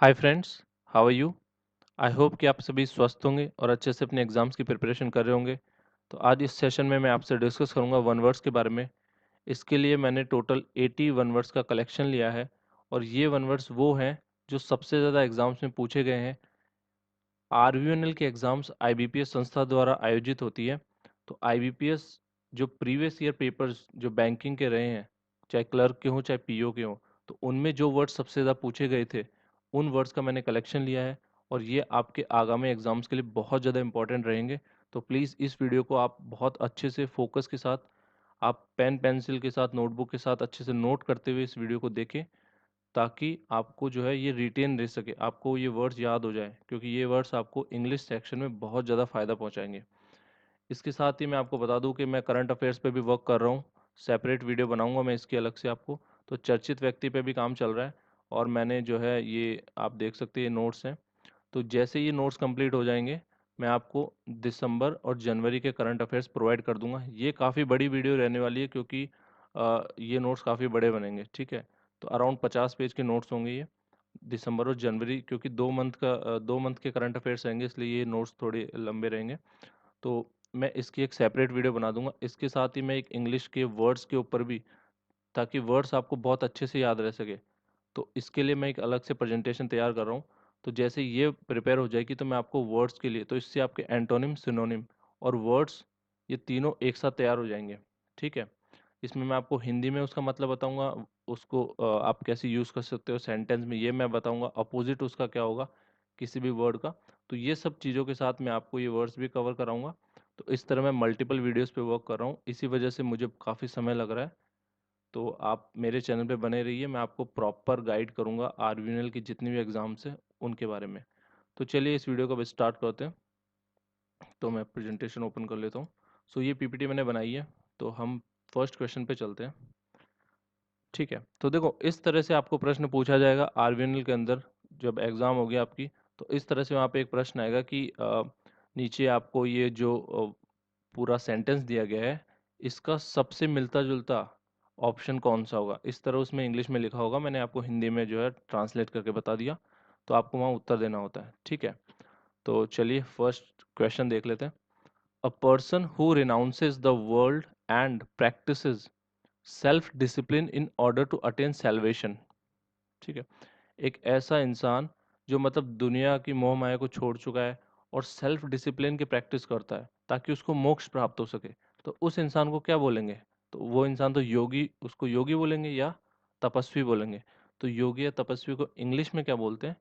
Hi friends, how are you? I hope कि आप सभी स्वस्थ होंगे और अच्छे से अपने एग्जाम्स की प्रिपरेशन कर रहे होंगे। तो आज इस सेशन में मैं आपसे डिस्कस करूंगा वन वर्ड्स के बारे में। इसके लिए मैंने टोटल 80 वन वर्ड्स का कलेक्शन लिया है और ये वन वर्ड्स वो हैं जो सबसे ज़्यादा एग्जाम्स में पूछे गए हैं। आरवीएनएल के एग्ज़ाम्स आईबीपीएस संस्था द्वारा आयोजित होती है। तो आईबीपीएस जो प्रीवियस ईयर पेपर्स जो बैंकिंग के रहे हैं, चाहे क्लर्क के हों चाहे पीओ के हों, तो उनमें जो वर्ड्स सबसे ज़्यादा पूछे गए थे उन वर्ड्स का मैंने कलेक्शन लिया है और ये आपके आगामी एग्ज़ाम्स के लिए बहुत ज़्यादा इंपॉर्टेंट रहेंगे। तो प्लीज़ इस वीडियो को आप बहुत अच्छे से फोकस के साथ, आप पेन पेंसिल के साथ, नोटबुक के साथ अच्छे से नोट करते हुए इस वीडियो को देखें, ताकि आपको जो है ये रिटेन रह सके, आपको ये वर्ड्स याद हो जाए, क्योंकि ये वर्ड्स आपको इंग्लिश सेक्शन में बहुत ज़्यादा फ़ायदा पहुंचाएंगे। इसके साथ ही मैं आपको बता दूं कि मैं करंट अफेयर्स पे भी वर्क कर रहा हूँ। सेपरेट वीडियो बनाऊंगा मैं इसकी अलग से आपको। तो चर्चित व्यक्ति पे भी काम चल रहा है और मैंने जो है ये आप देख सकते हैं, ये नोट्स हैं। तो जैसे ये नोट्स कंप्लीट हो जाएंगे, मैं आपको दिसंबर और जनवरी के करंट अफेयर्स प्रोवाइड कर दूंगा। ये काफ़ी बड़ी वीडियो रहने वाली है, क्योंकि ये नोट्स काफ़ी बड़े बनेंगे, ठीक है। तो अराउंड 50 पेज के नोट्स होंगे ये, दिसंबर और जनवरी, क्योंकि 2 मंथ के करंट अफेयर्स रहेंगे, इसलिए ये नोट्स थोड़े लंबे रहेंगे। तो मैं इसकी एक सेपरेट वीडियो बना दूंगा। इसके साथ ही मैं एक इंग्लिश के वर्ड्स के ऊपर भी, ताकि वर्ड्स आपको बहुत अच्छे से याद रह सके, तो इसके लिए मैं एक अलग से प्रेजेंटेशन तैयार कर रहा हूँ। तो जैसे ये प्रिपेयर हो जाएगी तो मैं आपको वर्ड्स के लिए, तो इससे आपके एंटोनिम, सिनोनिम और वर्ड्स, ये तीनों एक साथ तैयार हो जाएंगे, ठीक है। इसमें मैं आपको हिंदी में उसका मतलब बताऊंगा, उसको आप कैसे यूज़ कर सकते हो सेंटेंस में, ये मैं बताऊंगा। अपोजिट उसका क्या होगा किसी भी वर्ड का, तो ये सब चीज़ों के साथ मैं आपको ये वर्ड्स भी कवर कराऊंगा। तो इस तरह मैं मल्टीपल वीडियोस पे वर्क कर रहा हूँ, इसी वजह से मुझे काफ़ी समय लग रहा है। तो आप मेरे चैनल पे बने रहिए, मैं आपको प्रॉपर गाइड करूंगा आरवीएनएल की जितनी भी एग्ज़ाम्स हैं उनके बारे में। तो चलिए इस वीडियो को अब स्टार्ट करते हैं। तो मैं प्रेजेंटेशन ओपन कर लेता हूँ। सो ये पीपीटी मैंने बनाई है, तो हम फर्स्ट क्वेश्चन पे चलते हैं, ठीक है। तो देखो, इस तरह से आपको प्रश्न पूछा जाएगा आरवीएनएल के अंदर, जब एग्ज़ाम होगी आपकी। तो इस तरह से वहाँ पे एक प्रश्न आएगा कि नीचे आपको ये जो पूरा सेंटेंस दिया गया है, इसका सबसे मिलता जुलता ऑप्शन कौन सा होगा, इस तरह उसमें इंग्लिश में लिखा होगा। मैंने आपको हिंदी में जो है ट्रांसलेट करके बता दिया। तो आपको वहाँ उत्तर देना होता है, ठीक है। तो चलिए फर्स्ट क्वेश्चन देख लेते हैं। A person who renounces the world and practises self discipline in order to attain salvation, ठीक है। एक ऐसा इंसान जो मतलब दुनिया की मोह माया को छोड़ चुका है और सेल्फ डिसिप्लिन की प्रैक्टिस करता है ताकि उसको मोक्ष प्राप्त हो सके, तो उस इंसान को क्या बोलेंगे? तो वो इंसान तो योगी, उसको योगी बोलेंगे या तपस्वी बोलेंगे। तो योगी या तपस्वी को इंग्लिश में क्या बोलते हैं?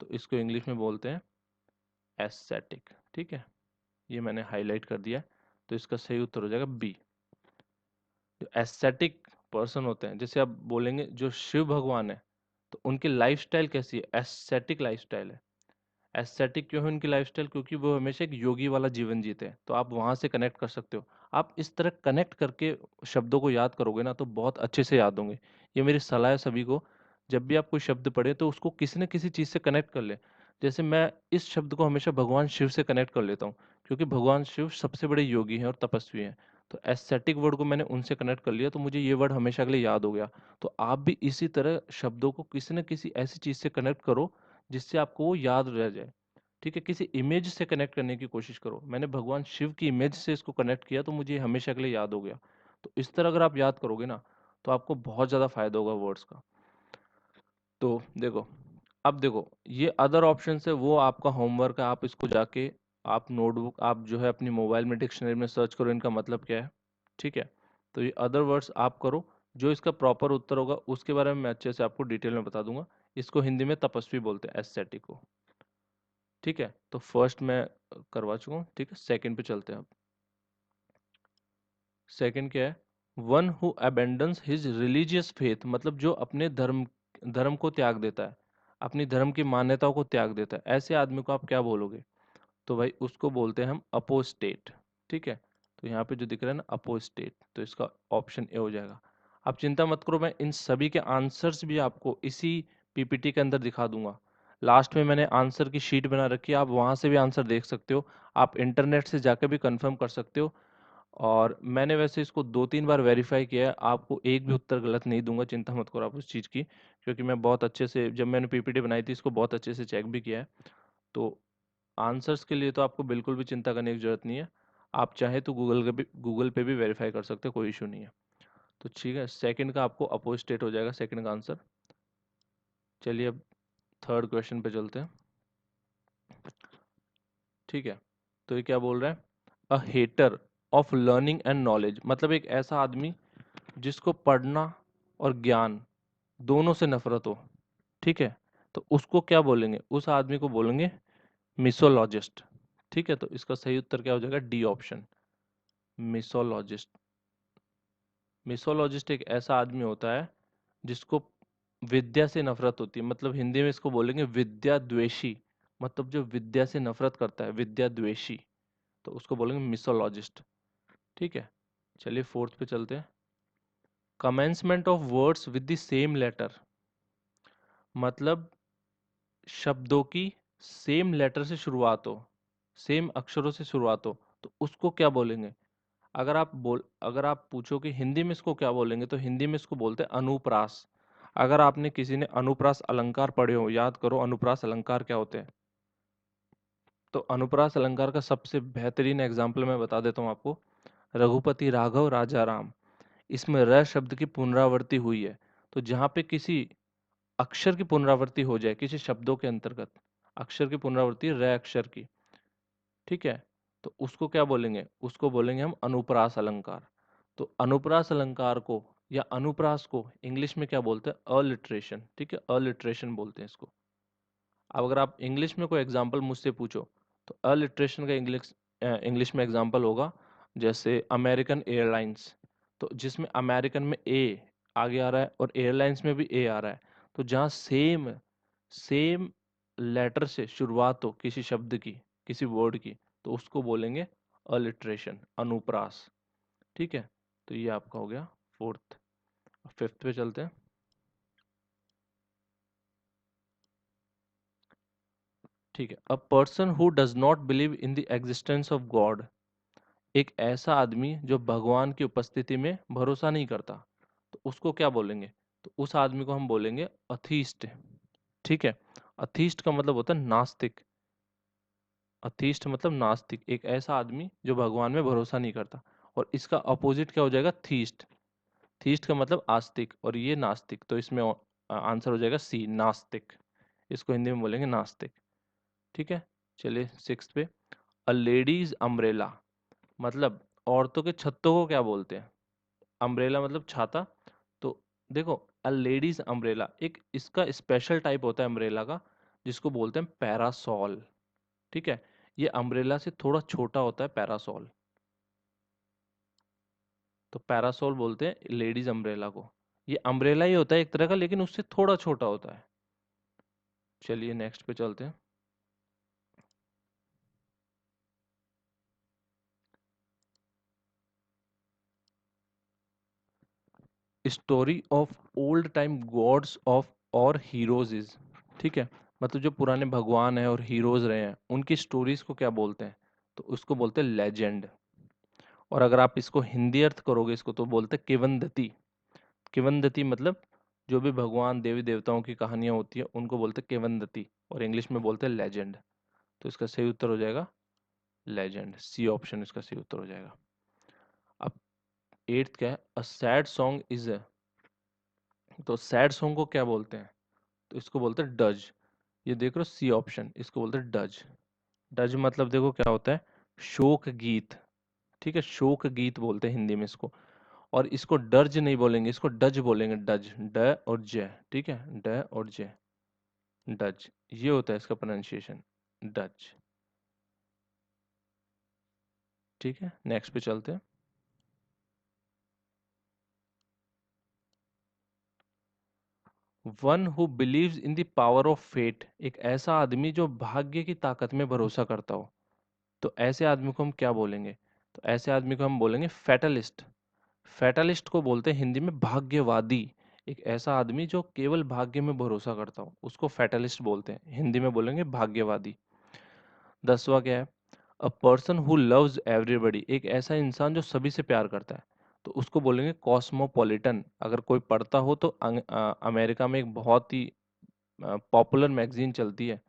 तो इसको इंग्लिश में बोलते हैं एस्थेटिक, ठीक है। ये मैंने हाईलाइट कर दिया है। तो इसका सही उत्तर हो जाएगा बी। जो एस्थेटिक पर्सन होते हैं, जैसे आप बोलेंगे जो शिव भगवान है, तो उनकी लाइफस्टाइल कैसी है? एस्थेटिक लाइफस्टाइल है। एस्थेटिक क्यों है उनकी लाइफस्टाइल? क्योंकि वो हमेशा एक योगी वाला जीवन जीते हैं। तो आप वहां से कनेक्ट कर सकते हो। आप इस तरह कनेक्ट करके शब्दों को याद करोगे ना, तो बहुत अच्छे से याद होंगे। ये मेरी सलाह है सभी को। जब भी आप कोई शब्द पढ़े तो उसको किसी न किसी चीज से कनेक्ट कर ले। जैसे मैं इस शब्द को हमेशा भगवान शिव से कनेक्ट कर लेता हूँ, क्योंकि भगवान शिव सबसे बड़े योगी हैं और तपस्वी हैं। तो एस्थेटिक वर्ड को मैंने उनसे कनेक्ट कर लिया, तो मुझे ये वर्ड हमेशा के लिए याद हो गया। तो आप भी इसी तरह शब्दों को किसी न किसी ऐसी चीज से कनेक्ट करो जिससे आपको वो याद रह जाए, ठीक है। किसी इमेज से कनेक्ट करने की कोशिश करो। मैंने भगवान शिव की इमेज से इसको कनेक्ट किया, तो मुझे ये हमेशा के लिए याद हो गया। तो इस तरह अगर आप याद करोगे ना, तो आपको बहुत ज़्यादा फायदा होगा वर्ड्स का। तो देखो, अब देखो, ये अदर ऑप्शन है, वो आपका होमवर्क है। आप इसको जाके, आप नोटबुक, आप जो है अपनी मोबाइल में डिक्शनरी में सर्च करो इनका मतलब क्या है, ठीक है। तो ये अदर वर्ड्स आप करो। जो इसका प्रॉपर उत्तर होगा उसके बारे में मैं अच्छे से आपको डिटेल में बता दूंगा। इसको हिंदी में तपस्वी बोलते हैं, एस्थेटिक को, ठीक है। तो फर्स्ट मैं करवा चुका हूँ, ठीक है। सेकंड पे चलते हैं अब। सेकंड क्या है? One who abandons his religious faith, मतलब जो अपने धर्म धर्म को त्याग देता है, अपनी धर्म की मान्यताओं को त्याग देता है, ऐसे आदमी को आप क्या बोलोगे? तो भाई उसको बोलते हैं हम अपोस्टेट, ठीक है। तो यहाँ पे जो दिख रहा है ना अपोस्टेट, तो इसका ऑप्शन ए हो जाएगा। आप चिंता मत करो, मैं इन सभी के आंसर्स भी आपको इसी पीपीटी के अंदर दिखा दूंगा। लास्ट में मैंने आंसर की शीट बना रखी है, आप वहां से भी आंसर देख सकते हो। आप इंटरनेट से जाकर भी कंफर्म कर सकते हो। और मैंने वैसे इसको 2-3 बार वेरीफाई किया है, आपको एक भी उत्तर गलत नहीं दूंगा, चिंता मत करो आप उस चीज़ की, क्योंकि मैं बहुत अच्छे से, जब मैंने पीपीटी बनाई थी इसको बहुत अच्छे से चेक भी किया है। तो आंसर्स के लिए तो आपको बिल्कुल भी चिंता करने की ज़रूरत नहीं है। आप चाहे तो गूगल पे भी वेरीफाई कर सकते हो, कोई इशू नहीं है। तो ठीक है, सेकंड का आपको अपोज स्टेट हो जाएगा सेकंड का आंसर। चलिए अब थर्ड क्वेश्चन पे चलते हैं। ठीक है, तो ये क्या बोल रहा है? A hater of learning and knowledge, मतलब एक ऐसा आदमी जिसको पढ़ना और ज्ञान दोनों से नफरत हो। ठीक है, तो उसको क्या बोलेंगे? उस आदमी को बोलेंगे मिसोलॉजिस्ट। ठीक है, तो इसका सही उत्तर क्या हो जाएगा? D option, मिसोलॉजिस्ट। मिसोलॉजिस्ट एक ऐसा आदमी होता है जिसको विद्या से नफरत होती है, मतलब हिंदी में इसको बोलेंगे विद्या द्वेषी, मतलब जो विद्या से नफरत करता है, विद्या द्वेषी, तो उसको बोलेंगे मिसोलॉजिस्ट। ठीक है, चलिए फोर्थ पे चलते हैं। Commencement of words with the same letter, मतलब शब्दों की सेम लेटर से शुरुआत हो, सेम अक्षरों से शुरुआत हो, तो उसको क्या बोलेंगे? अगर आप पूछो कि हिंदी में इसको क्या बोलेंगे, तो हिंदी में इसको बोलते हैं अनुप्रास। अगर आपने किसी ने अनुप्रास अलंकार पढ़े हो, याद करो अनुप्रास अलंकार क्या होते हैं। तो अनुप्रास अलंकार का सबसे बेहतरीन एग्जाम्पल मैं बता देता हूँ आपको। रघुपति राघव राजा राम, इसमें र शब्द की पुनरावृत्ति हुई है। तो जहाँ पे किसी अक्षर की पुनरावृत्ति हो जाए किसी शब्दों के अंतर्गत, अक्षर की पुनरावृत्ति र अक्षर की, ठीक है, तो उसको क्या बोलेंगे? उसको बोलेंगे हम अनुप्रास अलंकार। तो अनुप्रास अलंकार को या अनुप्रास को इंग्लिश में क्या बोलते हैं? अलिटरेशन। ठीक है, अलिटरेशन बोलते हैं इसको। अब अगर आप इंग्लिश में कोई एग्जांपल मुझसे पूछो, तो अलिटरेशन का इंग्लिश में एग्जांपल होगा जैसे अमेरिकन एयरलाइंस। तो जिसमें अमेरिकन में ए आगे आ रहा है और एयरलाइंस में भी ए आ रहा है, तो जहाँ सेम सेम लेटर से शुरुआत हो किसी शब्द की, किसी वर्ड की, तो उसको बोलेंगे अलिटरेशन, अनुप्रास। ठीक है, तो ये आपका हो गया फोर्थ। फिफ्थ पे चलते हैं। ठीक है, a person who does not believe in the existence of God, एक ऐसा आदमी जो भगवान की उपस्थिति में भरोसा नहीं करता, तो उसको क्या बोलेंगे? तो उस आदमी को हम बोलेंगे अथीस्ट। ठीक है, अथीस्ट का मतलब होता है नास्तिक। अथीस्ट मतलब नास्तिक, एक ऐसा आदमी जो भगवान में भरोसा नहीं करता। और इसका अपोजिट क्या हो जाएगा? थीस्ट। थीस्ट का मतलब आस्तिक और ये नास्तिक, तो इसमें आंसर हो जाएगा सी, नास्तिक। इसको हिंदी में बोलेंगे नास्तिक। ठीक है, चलिए सिक्स्थ पे। अ लेडीज अम्ब्रेला, मतलब औरतों के छत्तों को क्या बोलते हैं? अम्ब्रेला मतलब छाता। तो देखो, अ लेडीज अम्ब्रेला एक इसका स्पेशल टाइप होता है अम्ब्रेला का, जिसको बोलते हैं पैरासॉल। ठीक है, ये अम्ब्रेला से थोड़ा छोटा होता है पैरासॉल, तो पैरासॉल बोलते हैं लेडीज अम्ब्रेला को। ये अम्ब्रेला ही होता है एक तरह का, लेकिन उससे थोड़ा छोटा होता है। चलिए नेक्स्ट पे चलते हैं। Story of old time God's of और हीरोज इज, ठीक है, मतलब जो पुराने भगवान हैं और हीरोज रहे हैं उनकी स्टोरीज को क्या बोलते हैं? तो उसको बोलते हैं लेजेंड। और अगर आप इसको हिंदी अर्थ करोगे इसको, तो बोलते हैं किवंदती। किवंदती मतलब जो भी भगवान देवी देवताओं की कहानियां होती है उनको बोलते हैं किवंदती, और इंग्लिश में बोलते हैं लेजेंड। तो इसका सही उत्तर हो जाएगा लेजेंड, सी ऑप्शन इसका सही उत्तर हो जाएगा। अब एट्थ क्या है? A sad song is a, तो सैड सॉन्ग को क्या बोलते हैं? तो इसको बोलते हैं डज। ये देख रहे हो, सी ऑप्शन, इसको बोलते हैं डज। डज मतलब देखो क्या होता है? शोक गीत। ठीक है, शोक गीत बोलते हैं हिंदी में इसको। और इसको डर्ज नहीं बोलेंगे, इसको डज बोलेंगे, डज, ड और ज। ठीक है, ड और ज, डज, ये होता है इसका प्रोनाउंसिएशन, डज। ठीक है, नेक्स्ट पे चलते हैं। One who believes in the power of fate, एक ऐसा आदमी जो भाग्य की ताकत में भरोसा करता हो, तो ऐसे आदमी को हम क्या बोलेंगे? तो ऐसे आदमी को हम बोलेंगे फैटलिस्ट। फैटलिस्ट को बोलते हैं हिंदी में भाग्यवादी। एक ऐसा आदमी जो केवल भाग्य में भरोसा करता हो उसको फैटलिस्ट बोलते हैं, हिंदी में बोलेंगे भाग्यवादी। 10वां क्या है? A person who loves everybody, एक ऐसा इंसान जो सभी से प्यार करता है, तो उसको बोलेंगे कॉस्मोपॉलिटन। अगर कोई पढ़ता हो तो अमेरिका में एक बहुत ही पॉपुलर मैगजीन चलती है,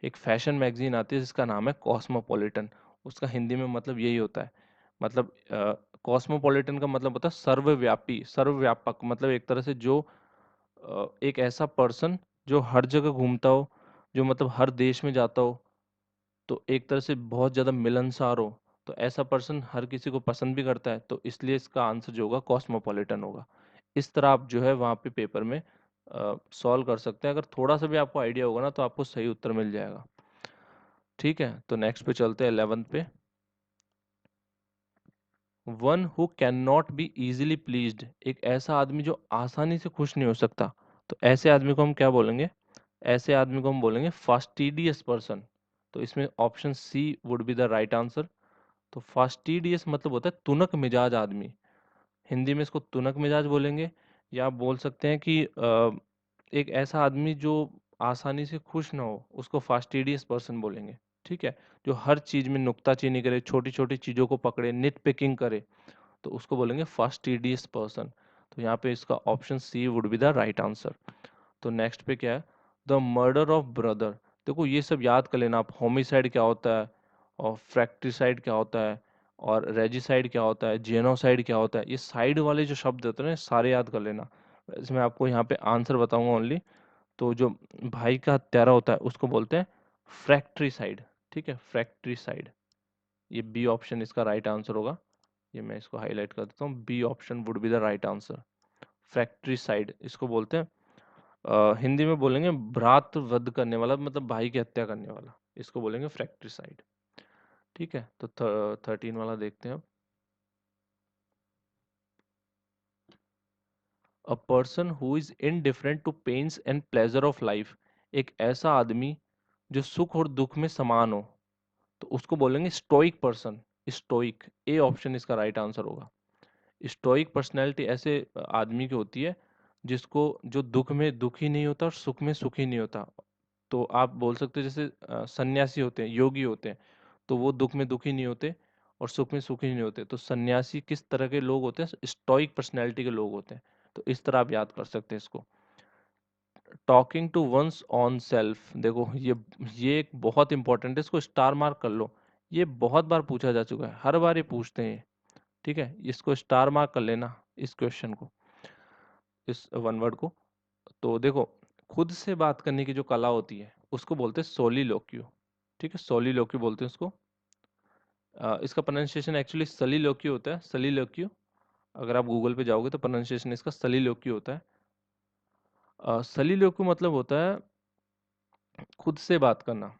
एक फैशन मैगजीन आती है जिसका नाम है कॉस्मोपॉलिटन। उसका हिंदी में मतलब यही होता है, मतलब कॉस्मोपॉलिटन का मतलब होता है सर्वव्यापी, सर्वव्यापक, मतलब एक तरह से जो एक ऐसा पर्सन जो हर जगह घूमता हो, जो मतलब हर देश में जाता हो, तो एक तरह से बहुत ज़्यादा मिलनसार हो, तो ऐसा पर्सन हर किसी को पसंद भी करता है, तो इसलिए इसका आंसर जो होगा कॉस्मोपॉलिटन होगा। इस तरह आप जो है वहाँ पे पेपर में सॉल्व कर सकते हैं। अगर थोड़ा सा भी आपको आइडिया होगा ना तो आपको सही उत्तर मिल जाएगा। ठीक है, तो नेक्स्ट पे चलते हैं 11th पे। One who can not be easily pleased, एक ऐसा आदमी जो आसानी से खुश नहीं हो सकता, तो ऐसे आदमी को हम क्या बोलेंगे? ऐसे आदमी को हम बोलेंगे फास्टिडियस पर्सन। तो इसमें option C would be the right answer. तो फास्टिडियस मतलब होता है तुनक मिजाज आदमी, हिंदी में इसको तुनक मिजाज बोलेंगे। या आप बोल सकते हैं कि एक ऐसा आदमी जो आसानी से खुश ना हो उसको फास्टिडियस पर्सन बोलेंगे। ठीक है, जो हर चीज में नुक्ताचीनी करे, छोटी छोटी चीजों को पकड़े, निट पिकिंग करे, तो उसको बोलेंगे फास्टिडियस पर्सन। तो यहाँ पे इसका option C would be the right answer. तो नेक्स्ट पे क्या है? The murder of brother. देखो ये सब याद कर लेना आप, होमिसाइड क्या होता है, और फ्रैक्ट्रिसाइड क्या होता है, और रेजिसाइड क्या होता है, जेनोसाइड क्या होता है, ये साइड वाले जो शब्द होते हैं ना, ये सारे याद कर लेना। इसमें आपको यहाँ पे आंसर बताऊंगा ओनली। तो जो भाई का हत्यारा होता है उसको बोलते हैं फ्रैक्ट्रिसाइड। ठीक है, फ्रैक्ट्रिसाइड। ये बी ऑप्शन इसका राइट आंसर होगा। ये मैं इसको हाईलाइट कर देता हूँ, B option would be the right answer. Fratricide इसको बोलते हैं। हिंदी में बोलेंगे भ्रात वध करने वाला, मतलब भाई की हत्या करने वाला, इसको बोलेंगे फ्रैक्ट्रिसाइड। ठीक है, तो 13 वाला देखते हैं अब। A person who is indifferent to pains and pleasure of life, एक ऐसा आदमी जो सुख और दुख में समान हो, तो उसको बोलेंगे stoic person. Stoic, A option इसका राइट आंसर होगा। स्टोइक पर्सनैलिटी ऐसे आदमी की होती है जिसको, जो दुख में दुखी नहीं होता और सुख में सुखी नहीं होता। तो आप बोल सकते हो जैसे सन्यासी होते हैं, योगी होते हैं, तो वो दुख में दुखी नहीं होते और सुख में सुखी नहीं होते। तो सन्यासी किस तरह के लोग होते हैं? स्टोइक पर्सनैलिटी के लोग होते हैं। तो इस तरह आप याद कर सकते हैं इसको। Talking to one's own self, देखो ये एक बहुत इंपॉर्टेंट है, इसको स्टार मार्क कर लो। ये बहुत बार पूछा जा चुका है, हर बार ये पूछते हैं। ठीक है, इसको स्टार मार्क कर लेना, इस क्वेश्चन को, इस वन वर्ड को। तो देखो, खुद से बात करने की जो कला होती है उसको बोलते हैं सोलिलोक्यू। ठीक है, सोलिलोक्यू बोलते हैं उसको। इसका प्रोनाउंसिएशन एक्चुअली सलीलोक्यू होता है, सलीलोक्यू। अगर आप गूगल पे जाओगे तो प्रोनाउंसिएशन इसका सलीलोक्यू होता है। सलीलोक्यू मतलब होता है खुद से बात करना।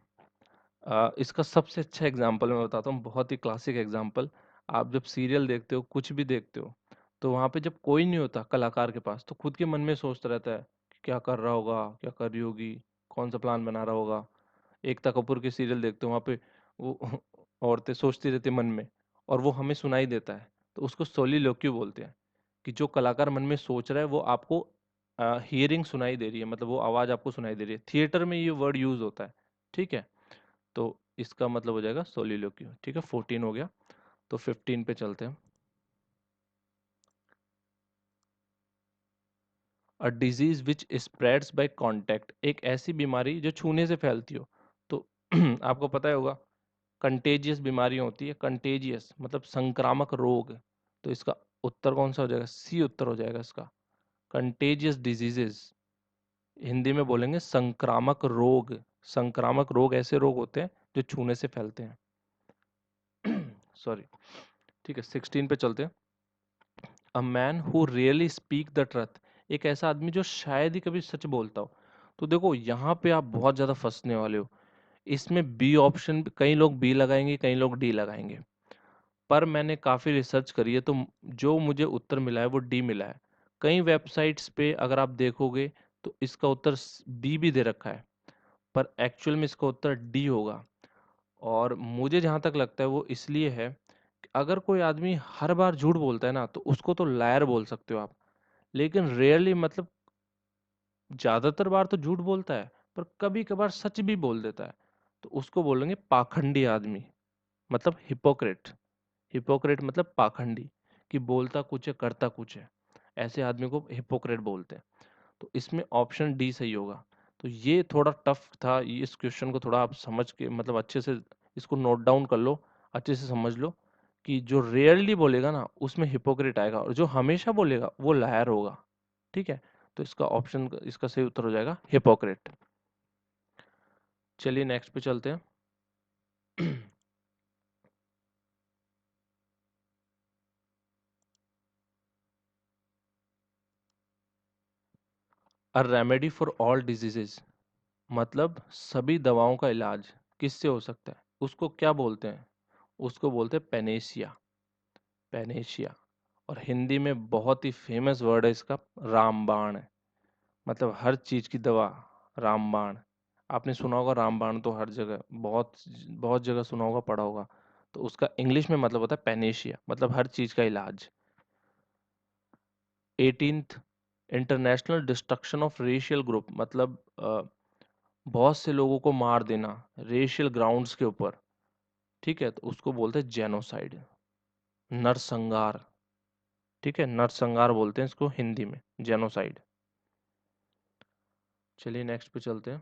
इसका सबसे अच्छा एग्जाम्पल मैं बताता हूँ, बहुत ही क्लासिक एग्जाम्पल। आप जब सीरियल देखते हो, कुछ भी देखते हो, तो वहाँ पे जब कोई नहीं होता कलाकार के पास, तो खुद के मन में सोचता रहता है कि क्या कर रहा होगा, क्या कर रही होगी, कौन सा प्लान बना रहा होगा। एकता कपूर के सीरियल देखते हो, वहाँ पे वो औरतें सोचती रहती है मन में, और वो हमें सुनाई देता है। तो उसको सोलिलोक्यू बोलते हैं, कि जो कलाकार मन में सोच रहा है वो आपको हियरिंग सुनाई दे रही है, मतलब वो आवाज़ आपको सुनाई दे रही है। थिएटर में ये वर्ड यूज होता है। ठीक है, तो इसका मतलब हो जाएगा सोलिलोक्यू। ठीक है, 14 हो गया, तो 15 पे चलते हैं। A disease which spreads by contact, एक ऐसी बीमारी जो छूने से फैलती हो। तो आपको पता ही होगा, कंटेजियस बीमारियां होती है, कंटेजियस मतलब संक्रामक रोग। तो इसका उत्तर कौन सा हो जाएगा? सी उत्तर हो जाएगा इसका, कंटेजियस डिजीजेस। हिंदी में बोलेंगे संक्रामक रोग। संक्रामक रोग ऐसे रोग होते हैं जो छूने से फैलते हैं। सॉरी। ठीक है, 16 पे चलते हैं। A man who really speak the truth, एक ऐसा आदमी जो शायद ही कभी सच बोलता हो। तो देखो यहाँ पे आप बहुत ज्यादा फंसने वाले हो। इसमें बी ऑप्शन, कई लोग बी लगाएंगे, कई लोग डी लगाएंगे, पर मैंने काफी रिसर्च करी है, तो जो मुझे उत्तर मिला है वो डी मिला है। कई वेबसाइट्स पे अगर आप देखोगे तो इसका उत्तर बी भी दे रखा है, पर एक्चुअल में इसका उत्तर डी होगा। और मुझे जहाँ तक लगता है वो इसलिए है कि अगर कोई आदमी हर बार झूठ बोलता है ना, तो उसको तो लायर बोल सकते हो आप, लेकिन रेयरली, मतलब ज्यादातर बार तो झूठ बोलता है, पर कभी कभार सच भी बोल देता है, तो उसको बोलेंगे पाखंडी आदमी। मतलब हिपोक्रेट। हिपोक्रेट मतलब पाखंडी, कि बोलता कुछ है करता कुछ है, ऐसे आदमी को हिपोक्रेट बोलते हैं। तो इसमें ऑप्शन डी सही होगा। तो ये थोड़ा टफ था, इस क्वेश्चन को थोड़ा आप समझ के मतलब अच्छे से इसको नोट डाउन कर लो, अच्छे से समझ लो कि जो रेयरली बोलेगा ना उसमें हिपोक्रेट आएगा, और जो हमेशा बोलेगा वो लायर होगा। ठीक है, तो इसका ऑप्शन, इसका सही उत्तर हो जाएगा हिपोक्रेट। चलिए नेक्स्ट पे चलते हैं। A remedy for all diseases, मतलब सभी दवाओं का इलाज किससे हो सकता है, उसको क्या बोलते हैं? उसको बोलते हैं पेनेशिया। पेनेशिया। और हिंदी में बहुत ही फेमस वर्ड है इसका, रामबाण है। मतलब हर चीज की दवा रामबाण। आपने सुना होगा रामबाण, तो हर जगह बहुत बहुत जगह सुना होगा, पढ़ा होगा। तो उसका इंग्लिश में मतलब होता है पेनेशिया, मतलब हर चीज का इलाज। 18th international destruction of racial group, मतलब बहुत से लोगों को मार देना रेशियल ग्राउंड्स के ऊपर। ठीक है, तो उसको बोलते हैं जेनोसाइड, नरसंहार। ठीक है, नरसंहार बोलते हैं इसको हिंदी में, जेनोसाइड। चलिए नेक्स्ट पे चलते हैं।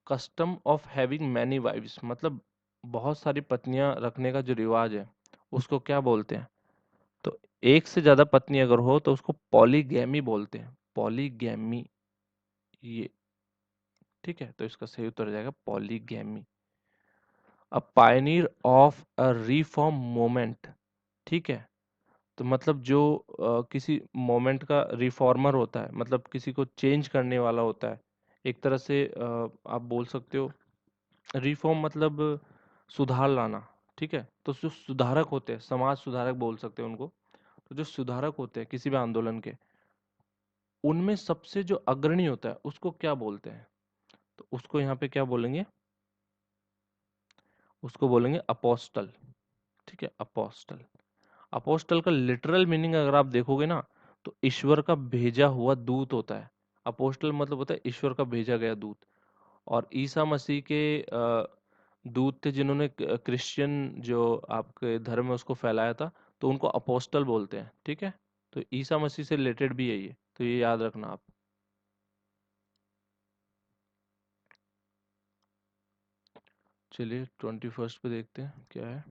Custom of having many wifes, मतलब बहुत सारी पत्नियां रखने का जो रिवाज है उसको क्या बोलते हैं? तो एक से ज्यादा पत्नी अगर हो तो उसको पॉलीगैमी बोलते हैं, पॉलीगैमी। ये ठीक है, तो इसका सही उत्तर हो जाएगा polygamy. A Pioneer of a reform moment. ठीक है, तो मतलब जो किसी मोमेंट का रिफॉर्मर होता है, मतलब किसी को चेंज करने वाला होता है, एक तरह से आप बोल सकते हो। रिफॉर्म मतलब सुधार लाना। ठीक है, तो जो सुधारक होते हैं, समाज सुधारक बोल सकते हैं उनको। तो जो सुधारक होते हैं किसी भी आंदोलन के, उनमें सबसे जो अग्रणी होता है उसको क्या बोलते हैं? तो उसको यहाँ पे क्या बोलेंगे? उसको बोलेंगे अपोस्टल। ठीक है, अपोस्टल। अपोस्टल का लिटरल मीनिंग अगर आप देखोगे ना, तो ईश्वर का भेजा हुआ दूत होता है। अपोस्टल मतलब होता है ईश्वर का भेजा गया दूत। और ईसा मसीह के दूत थे जिन्होंने क्रिश्चियन जो आपके धर्म है उसको फैलाया था, तो उनको अपोस्टल बोलते हैं। ठीक है, तो ईसा मसीह से रिलेटेड भी है ये, तो ये याद रखना आप। चलिए 21st पे देखते हैं क्या है।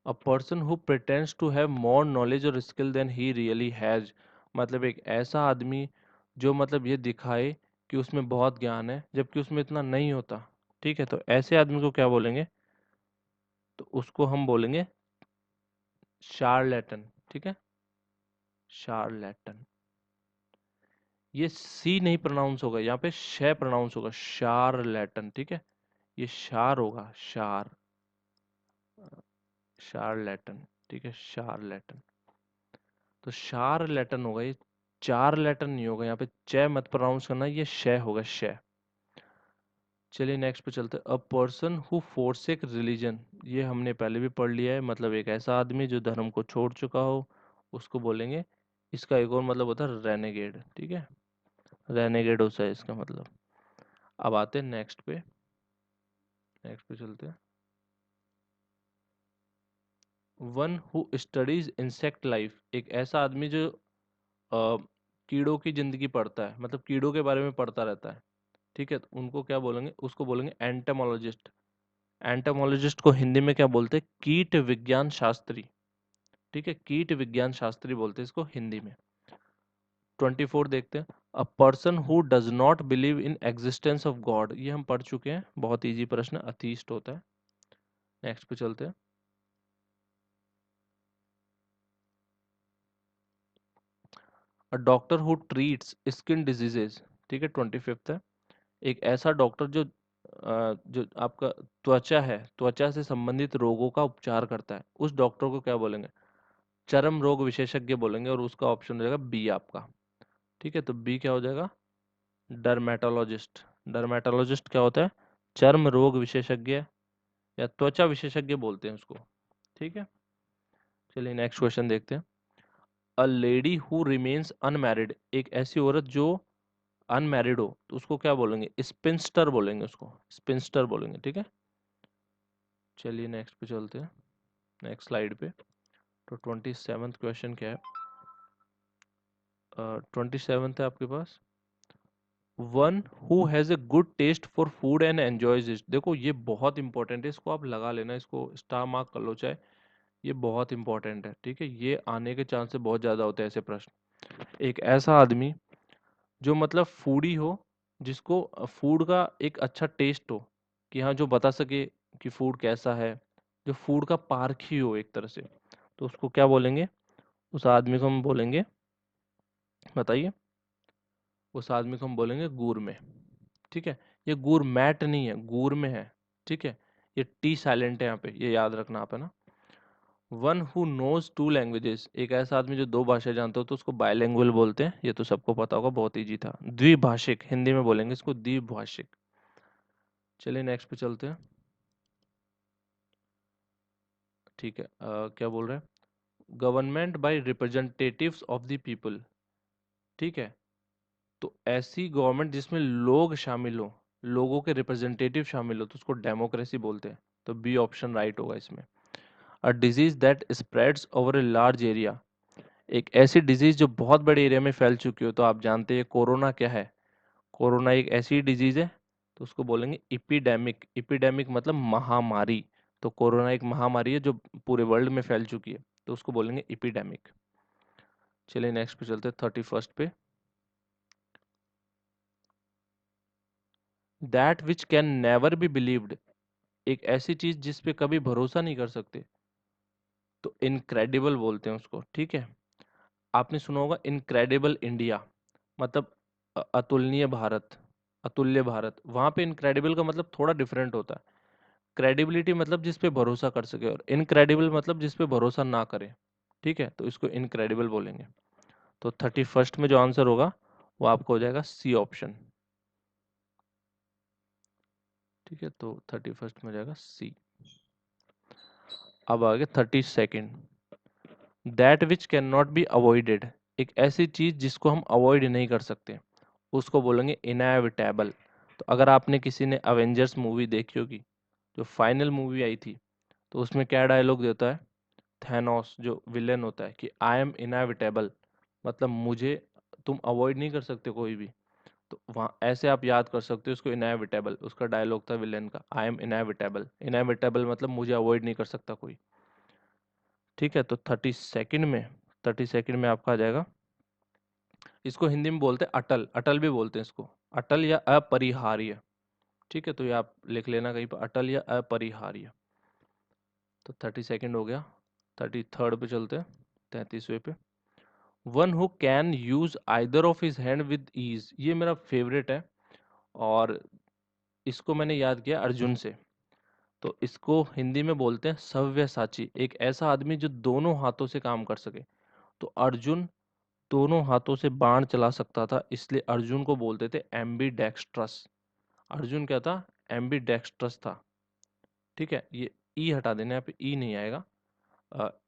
A person who pretends to have more knowledge और skill than he really has, मतलब एक ऐसा आदमी जो मतलब ये दिखाए कि उसमें बहुत ज्ञान है जबकि उसमें इतना नहीं होता। ठीक है, तो ऐसे आदमी को क्या बोलेंगे? तो उसको हम बोलेंगे शार्लेटन। ठीक है, शार्लेटन। ये सी नहीं प्रोनाउंस होगा, यहाँ पे श प्रोनाउंस होगा, शार्लेटन। ठीक है, ये शार होगा, शार, शार्लेटन। ठीक है, शार्लेटन। तो शार्लेटन होगा ये, चार लेटन नहीं होगा यहाँ पे, च मत प्रोनाउंस करना, ये श होगा, श। चलिए नेक्स्ट पे चलते हैं। A person who forsake religion, ये हमने पहले भी पढ़ लिया है, मतलब एक ऐसा आदमी जो धर्म को छोड़ चुका हो, उसको बोलेंगे। इसका एक और मतलब होता है रेनेगेड। ठीक है, रेनेगेड होता है इसका मतलब। अब आते हैं नेक्स्ट पे, नेक्स्ट पे चलते हैं। One who studies insect life, एक ऐसा आदमी जो कीड़ों की जिंदगी पढ़ता है, मतलब कीड़ों के बारे में पढ़ता रहता है। ठीक है, तो उनको क्या बोलेंगे? उसको बोलेंगे एंटोमोलॉजिस्ट। एंटोमोलॉजिस्ट को हिंदी में क्या बोलते हैं? कीट विज्ञान शास्त्री। ठीक है, कीट विज्ञान शास्त्री बोलते हैं इसको हिंदी में। 24 देखते हैं। A person who does not believe in existence of God, ये हम पढ़ चुके हैं, बहुत इजी प्रश्न, अथीस्ट होता है। नेक्स्ट पे चलते हैं। A doctor who treats skin diseases. ठीक है, 25 है। एक ऐसा डॉक्टर जो जो आपका त्वचा है, त्वचा से संबंधित रोगों का उपचार करता है, उस डॉक्टर को क्या बोलेंगे? चर्म रोग विशेषज्ञ बोलेंगे, और उसका ऑप्शन हो जाएगा बी आपका। ठीक है, तो बी क्या हो जाएगा? डर्मेटोलॉजिस्ट। डर्मेटोलॉजिस्ट क्या होता है? चर्म रोग विशेषज्ञ या त्वचा विशेषज्ञ बोलते हैं उसको। ठीक है, चलिए नेक्स्ट क्वेश्चन देखते हैं। A lady who remains unmarried, एक ऐसी औरत जो अनमैरिड हो तो उसको क्या बोलेंगे? स्पिंस्टर बोलेंगे, उसको स्पिंस्टर बोलेंगे। ठीक है, चलिए नेक्स्ट पे चलते हैं, नेक्स्ट स्लाइड पे। तो 27th क्वेश्चन क्या है? 27th है आपके पास, one who has a good taste for food and enjoys it. देखो ये बहुत इंपॉर्टेंट है, इसको आप लगा लेना, इसको स्टार मार्क कर लो चाहे, ये बहुत इंपॉर्टेंट है। ठीक है, ये आने के चांसेस बहुत ज़्यादा होते हैं ऐसे प्रश्न। एक ऐसा आदमी जो मतलब फूडी हो, जिसको फूड का एक अच्छा टेस्ट हो, कि हाँ जो बता सके कि फूड कैसा है, जो फूड का पारखी हो एक तरह से, तो उसको क्या बोलेंगे? उस आदमी को हम बोलेंगे, बताइए, उस आदमी को हम बोलेंगे गूरमे। ठीक है, ये गूरमैट नहीं है, गूरमे है। ठीक है, ये टी साइलेंट है यहाँ पे, ये याद रखना आप, है ना। One who knows two languages, एक ऐसा आदमी जो दो भाषा जानता हो तो उसको बायलैंग्वेज बोलते हैं, ये तो सबको पता होगा, बहुत इजी था। द्विभाषिक, हिंदी में बोलेंगे इसको द्विभाषिक। चलिए नेक्स्ट पे चलते हैं। ठीक है, क्या बोल रहे हैं? Government by representatives of the people. ठीक है, तो ऐसी गवर्नमेंट जिसमें लोग शामिल हो, लोगों के रिप्रेजेंटेटिव शामिल हो, तो उसको डेमोक्रेसी बोलते हैं। तो बी ऑप्शन राइट होगा इसमें। A disease that spreads over a large area, एक ऐसी डिजीज जो बहुत बड़े एरिया में फैल चुकी हो, तो आप जानते हैं कोरोना क्या है? कोरोना एक ऐसी डिजीज है, तो उसको बोलेंगे इपिडेमिक। इपिडेमिक मतलब महामारी, तो कोरोना एक महामारी है जो पूरे वर्ल्ड में फैल चुकी है, तो उसको बोलेंगे इपिडेमिक। चलिए नेक्स्ट पे चलते हैं, 31st पे। That which can never be believed, एक ऐसी चीज जिस पे कभी भरोसा नहीं कर सकते, तो इनक्रेडिबल बोलते हैं उसको। ठीक है, आपने सुना होगा इनक्रेडिबल इंडिया, मतलब अतुलनीय भारत, अतुल्य भारत। वहां पे इनक्रेडिबल का मतलब थोड़ा डिफरेंट होता है। क्रेडिबिलिटी मतलब जिस पे भरोसा कर सके, और इनक्रेडिबल मतलब जिस पे भरोसा ना करे। ठीक है, तो इसको इनक्रेडिबल बोलेंगे। तो 31st में जो आंसर होगा वो आपको हो जाएगा सी ऑप्शन। ठीक है, तो 31st में हो जाएगा सी। अब आगे 32nd, that which can not be avoided, एक ऐसी चीज जिसको हम अवॉइड नहीं कर सकते, उसको बोलेंगे इनएविटेबल। तो अगर आपने किसी ने अवेंजर्स मूवी देखी होगी, जो फाइनल मूवी आई थी, तो उसमें क्या डायलॉग देता है थैनोस जो विलेन होता है, कि आई एम इनएविटेबल, मतलब मुझे तुम अवॉइड नहीं कर सकते कोई भी। तो वहाँ ऐसे आप याद कर सकते हो उसको, इनएविटेबल, उसका डायलॉग था विलेन का, आई एम इनएविटेबल। इनएविटेबल मतलब मुझे अवॉइड नहीं कर सकता कोई। ठीक है, तो 32nd में आपका आ जाएगा, इसको हिंदी में बोलते हैं अटल, अटल भी बोलते हैं इसको, अटल या अपरिहार्य। ठीक है, तो ये आप लिख लेना कहीं पर, अटल या अपरिहार्य। तो 32nd हो गया। 33rd पे चलते हैं, 33वें पे। One who can use either of his hand with ease, ये मेरा फेवरेट है, और इसको मैंने याद किया अर्जुन से। तो इसको हिंदी में बोलते हैं सव्यसाची, एक ऐसा आदमी जो दोनों हाथों से काम कर सके। तो अर्जुन दोनों हाथों से बाण चला सकता था, इसलिए अर्जुन को बोलते थे एम्बीडेक्स्ट्रस। अर्जुन क्या था? एम्बीडेक्स्ट्रस था। ठीक है, ये ई हटा देना, यहाँ पे ई नहीं आएगा।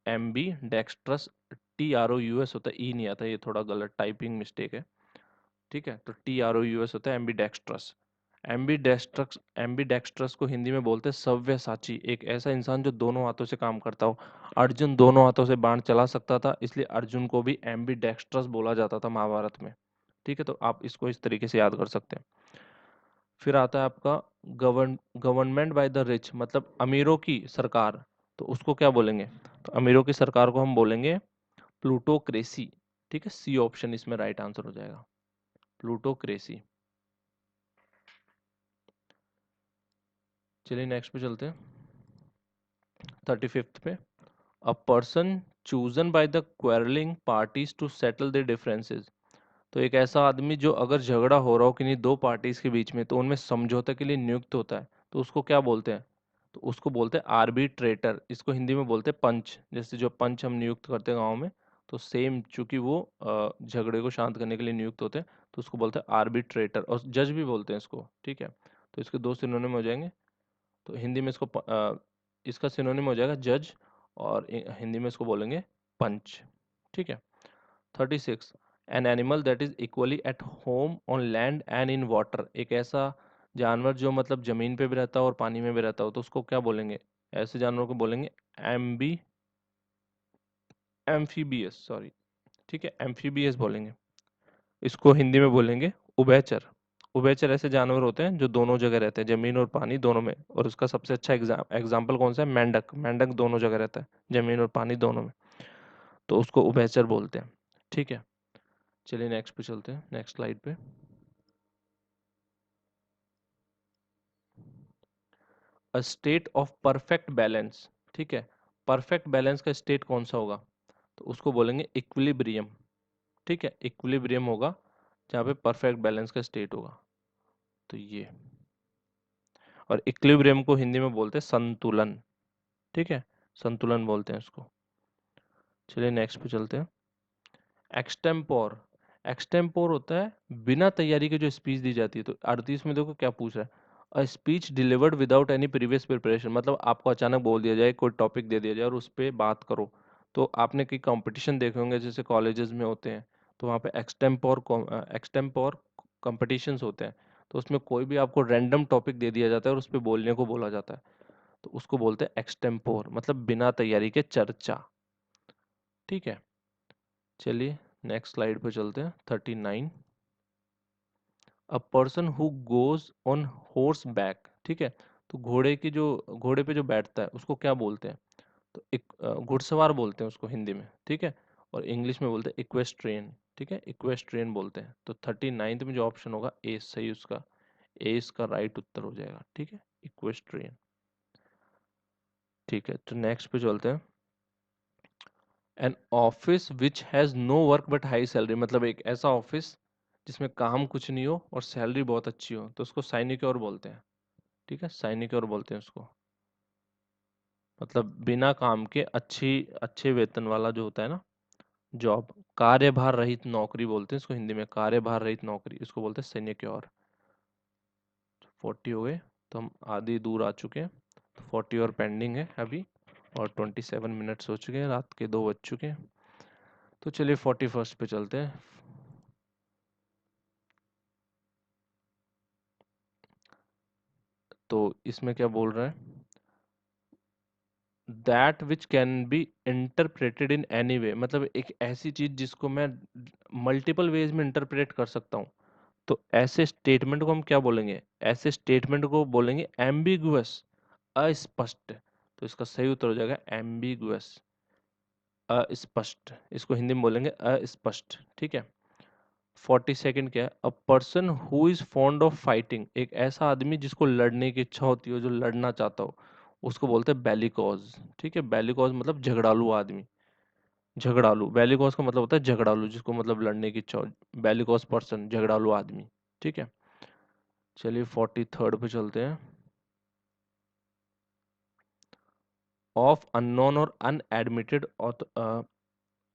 एम्बीडेक्स्ट्रस, TROUS होता है, ई नहीं आता, ये थोड़ा गलत टाइपिंग मिस्टेक है। ठीक है, तो TROUS होता है एम्बीडेक्स्ट्रस। एम्बीडेक्स्ट्रस को हिंदी में बोलते हैं सव्यसाची, एक ऐसा इंसान जो दोनों हाथों से काम करता हो। अर्जुन दोनों हाथों से बाण चला सकता था, इसलिए अर्जुन को भी एम्बीडेक्स्ट्रस बोला जाता था महाभारत में। ठीक है, तो आप इसको इस तरीके से याद कर सकते हैं। फिर आता है आपका गवर्नमेंट बाय द रिच, मतलब अमीरों की सरकार, तो उसको क्या बोलेंगे? तो अमीरों की सरकार को हम बोलेंगे प्लूटोक्रेसी। ठीक है, सी ऑप्शन इसमें राइट आंसर हो जाएगा, प्लूटोक्रेसी। चलिए नेक्स्ट पे चलते हैं, 35th पे। A person chosen by the quarrelling parties to settle the differences, तो एक ऐसा आदमी जो अगर झगड़ा हो रहा हो किन्हीं दो पार्टीज के बीच में, तो उनमें समझौते के लिए नियुक्त होता है, तो उसको क्या बोलते हैं? तो उसको बोलते हैं आर्बिट्रेटर, इसको हिंदी में बोलते हैं पंच। जैसे जो पंच हम नियुक्त करते हैं गाँव में, तो सेम चूंकि वो झगड़े को शांत करने के लिए नियुक्त होते हैं, तो उसको बोलते हैं आर्बिट्रेटर, और जज भी बोलते हैं इसको। ठीक है, तो इसके दो सिनोनिम हो जाएंगे। तो हिंदी में इसको इसका सिनोनिम हो जाएगा जज, और हिंदी में इसको बोलेंगे पंच। ठीक है, 36, an animal that is equally at home on land and in water, एक ऐसा जानवर जो मतलब जमीन पे भी रहता हो और पानी में भी रहता हो, तो उसको क्या बोलेंगे? ऐसे जानवर को बोलेंगे एम्बी एम्फीबियस, सॉरी, ठीक है, एम्फीबियस बोलेंगे। इसको हिंदी में बोलेंगे उभयचर। उभयचर ऐसे जानवर होते हैं जो दोनों जगह रहते हैं, जमीन और पानी दोनों में। और उसका सबसे अच्छा एग्जाम्पल कौन सा है? मेंढक। मेंढक दोनों जगह रहता है, जमीन और पानी दोनों में, तो उसको उभयचर बोलते हैं। ठीक है, चलिए नेक्स्ट पे चलते हैं, नेक्स्ट स्लाइड पे। A state of perfect balance, ठीक है, परफेक्ट बैलेंस का स्टेट कौन सा होगा? तो उसको बोलेंगे इक्विलिब्रियम। ठीक है, इक्विलिब्रियम होगा जहाँ पे परफेक्ट बैलेंस का स्टेट होगा, तो ये। और इक्विलिब्रियम को हिंदी में बोलते हैं संतुलन। ठीक है, संतुलन बोलते हैं उसको। चलिए नेक्स्ट पे चलते हैं। एक्सटेम्पोर। एक्सटेम्पोर होता है बिना तैयारी के जो स्पीच दी जाती है। तो 38 में देखो क्या पूछ रहा है, a speech delivered without any previous preparation, मतलब आपको अचानक बोल दिया जाए, कोई टॉपिक दे दिया जाए और उस पर बात करो। तो आपने कई कंपटीशन देखे होंगे जैसे कॉलेजेस में होते हैं, तो वहाँ पे एक्सटेम्पोर कंपटीशंस होते हैं। तो उसमें कोई भी आपको रैंडम टॉपिक दे दिया जाता है और उस पर बोलने को बोला जाता है, तो उसको बोलते हैं एक्सटेम्पोर, मतलब बिना तैयारी के चर्चा। ठीक है, चलिए नेक्स्ट स्लाइड पे चलते हैं। 39, अ person who goes on horse back. ठीक है, तो घोड़े पे जो बैठता है उसको क्या बोलते हैं? तो एक घुड़सवार बोलते हैं उसको हिंदी में। ठीक है, और इंग्लिश में बोलते हैं इक्वेस्ट्रियन। ठीक है, इक्वेस्ट्रियन बोलते हैं। तो 39th में जो ऑप्शन होगा ए सही, उसका ए इसका राइट उत्तर हो जाएगा। ठीक है, इक्वेस्ट्रियन। ठीक है, तो नेक्स्ट पे चलते हैं। An office which has no work but high salary, मतलब एक ऐसा ऑफिस जिसमें काम कुछ नहीं हो और सैलरी बहुत अच्छी हो, तो उसको साइनिक्योर बोलते हैं। ठीक है, साइनिक्योर बोलते हैं उसको, मतलब बिना काम के अच्छी अच्छे वेतन वाला जो होता है ना, जॉब। कार्यभार रहित नौकरी बोलते हैं इसको हिंदी में, कार्यभार रहित नौकरी, इसको बोलते हैं साइनिक्योर। 40 हो गए, तो हम आधी दूर आ चुके हैं। तो 40 और पेंडिंग है अभी, और 27 मिनट्स हो चुके हैं, रात के 2 बज चुके हैं। तो चलिए 41st पे चलते हैं। तो इसमें क्या बोल रहा है? That which can be interpreted in any way, मतलब एक ऐसी चीज जिसको मैं मल्टीपल वेज में इंटरप्रेट कर सकता हूँ। तो ऐसे स्टेटमेंट को हम क्या बोलेंगे? ऐसे स्टेटमेंट को बोलेंगे एम्बिगुअस, अस्पष्ट। तो इसका सही उत्तर हो जाएगा एम्बिगुअस, अस्पष्ट। इसको हिंदी में बोलेंगे अस्पष्ट। ठीक है, 42nd क्या है? A person who is fond of fighting, एक ऐसा आदमी जिसको लड़ने की इच्छा होती हो, जो लड़ना चाहता हो, उसको बोलते हैं बेलिकॉज। ठीक है, बेलिकॉज मतलब झगड़ालू आदमी। झगड़ालू, बेलिकॉज का मतलब होता है झगड़ालू, जिसको मतलब लड़ने की इच्छा हो। बेलिकॉज पर्सन, झगड़ालू आदमी। ठीक है, चलिए 43rd पे चलते हैं। ऑफ अननोन और अनएडमिटेड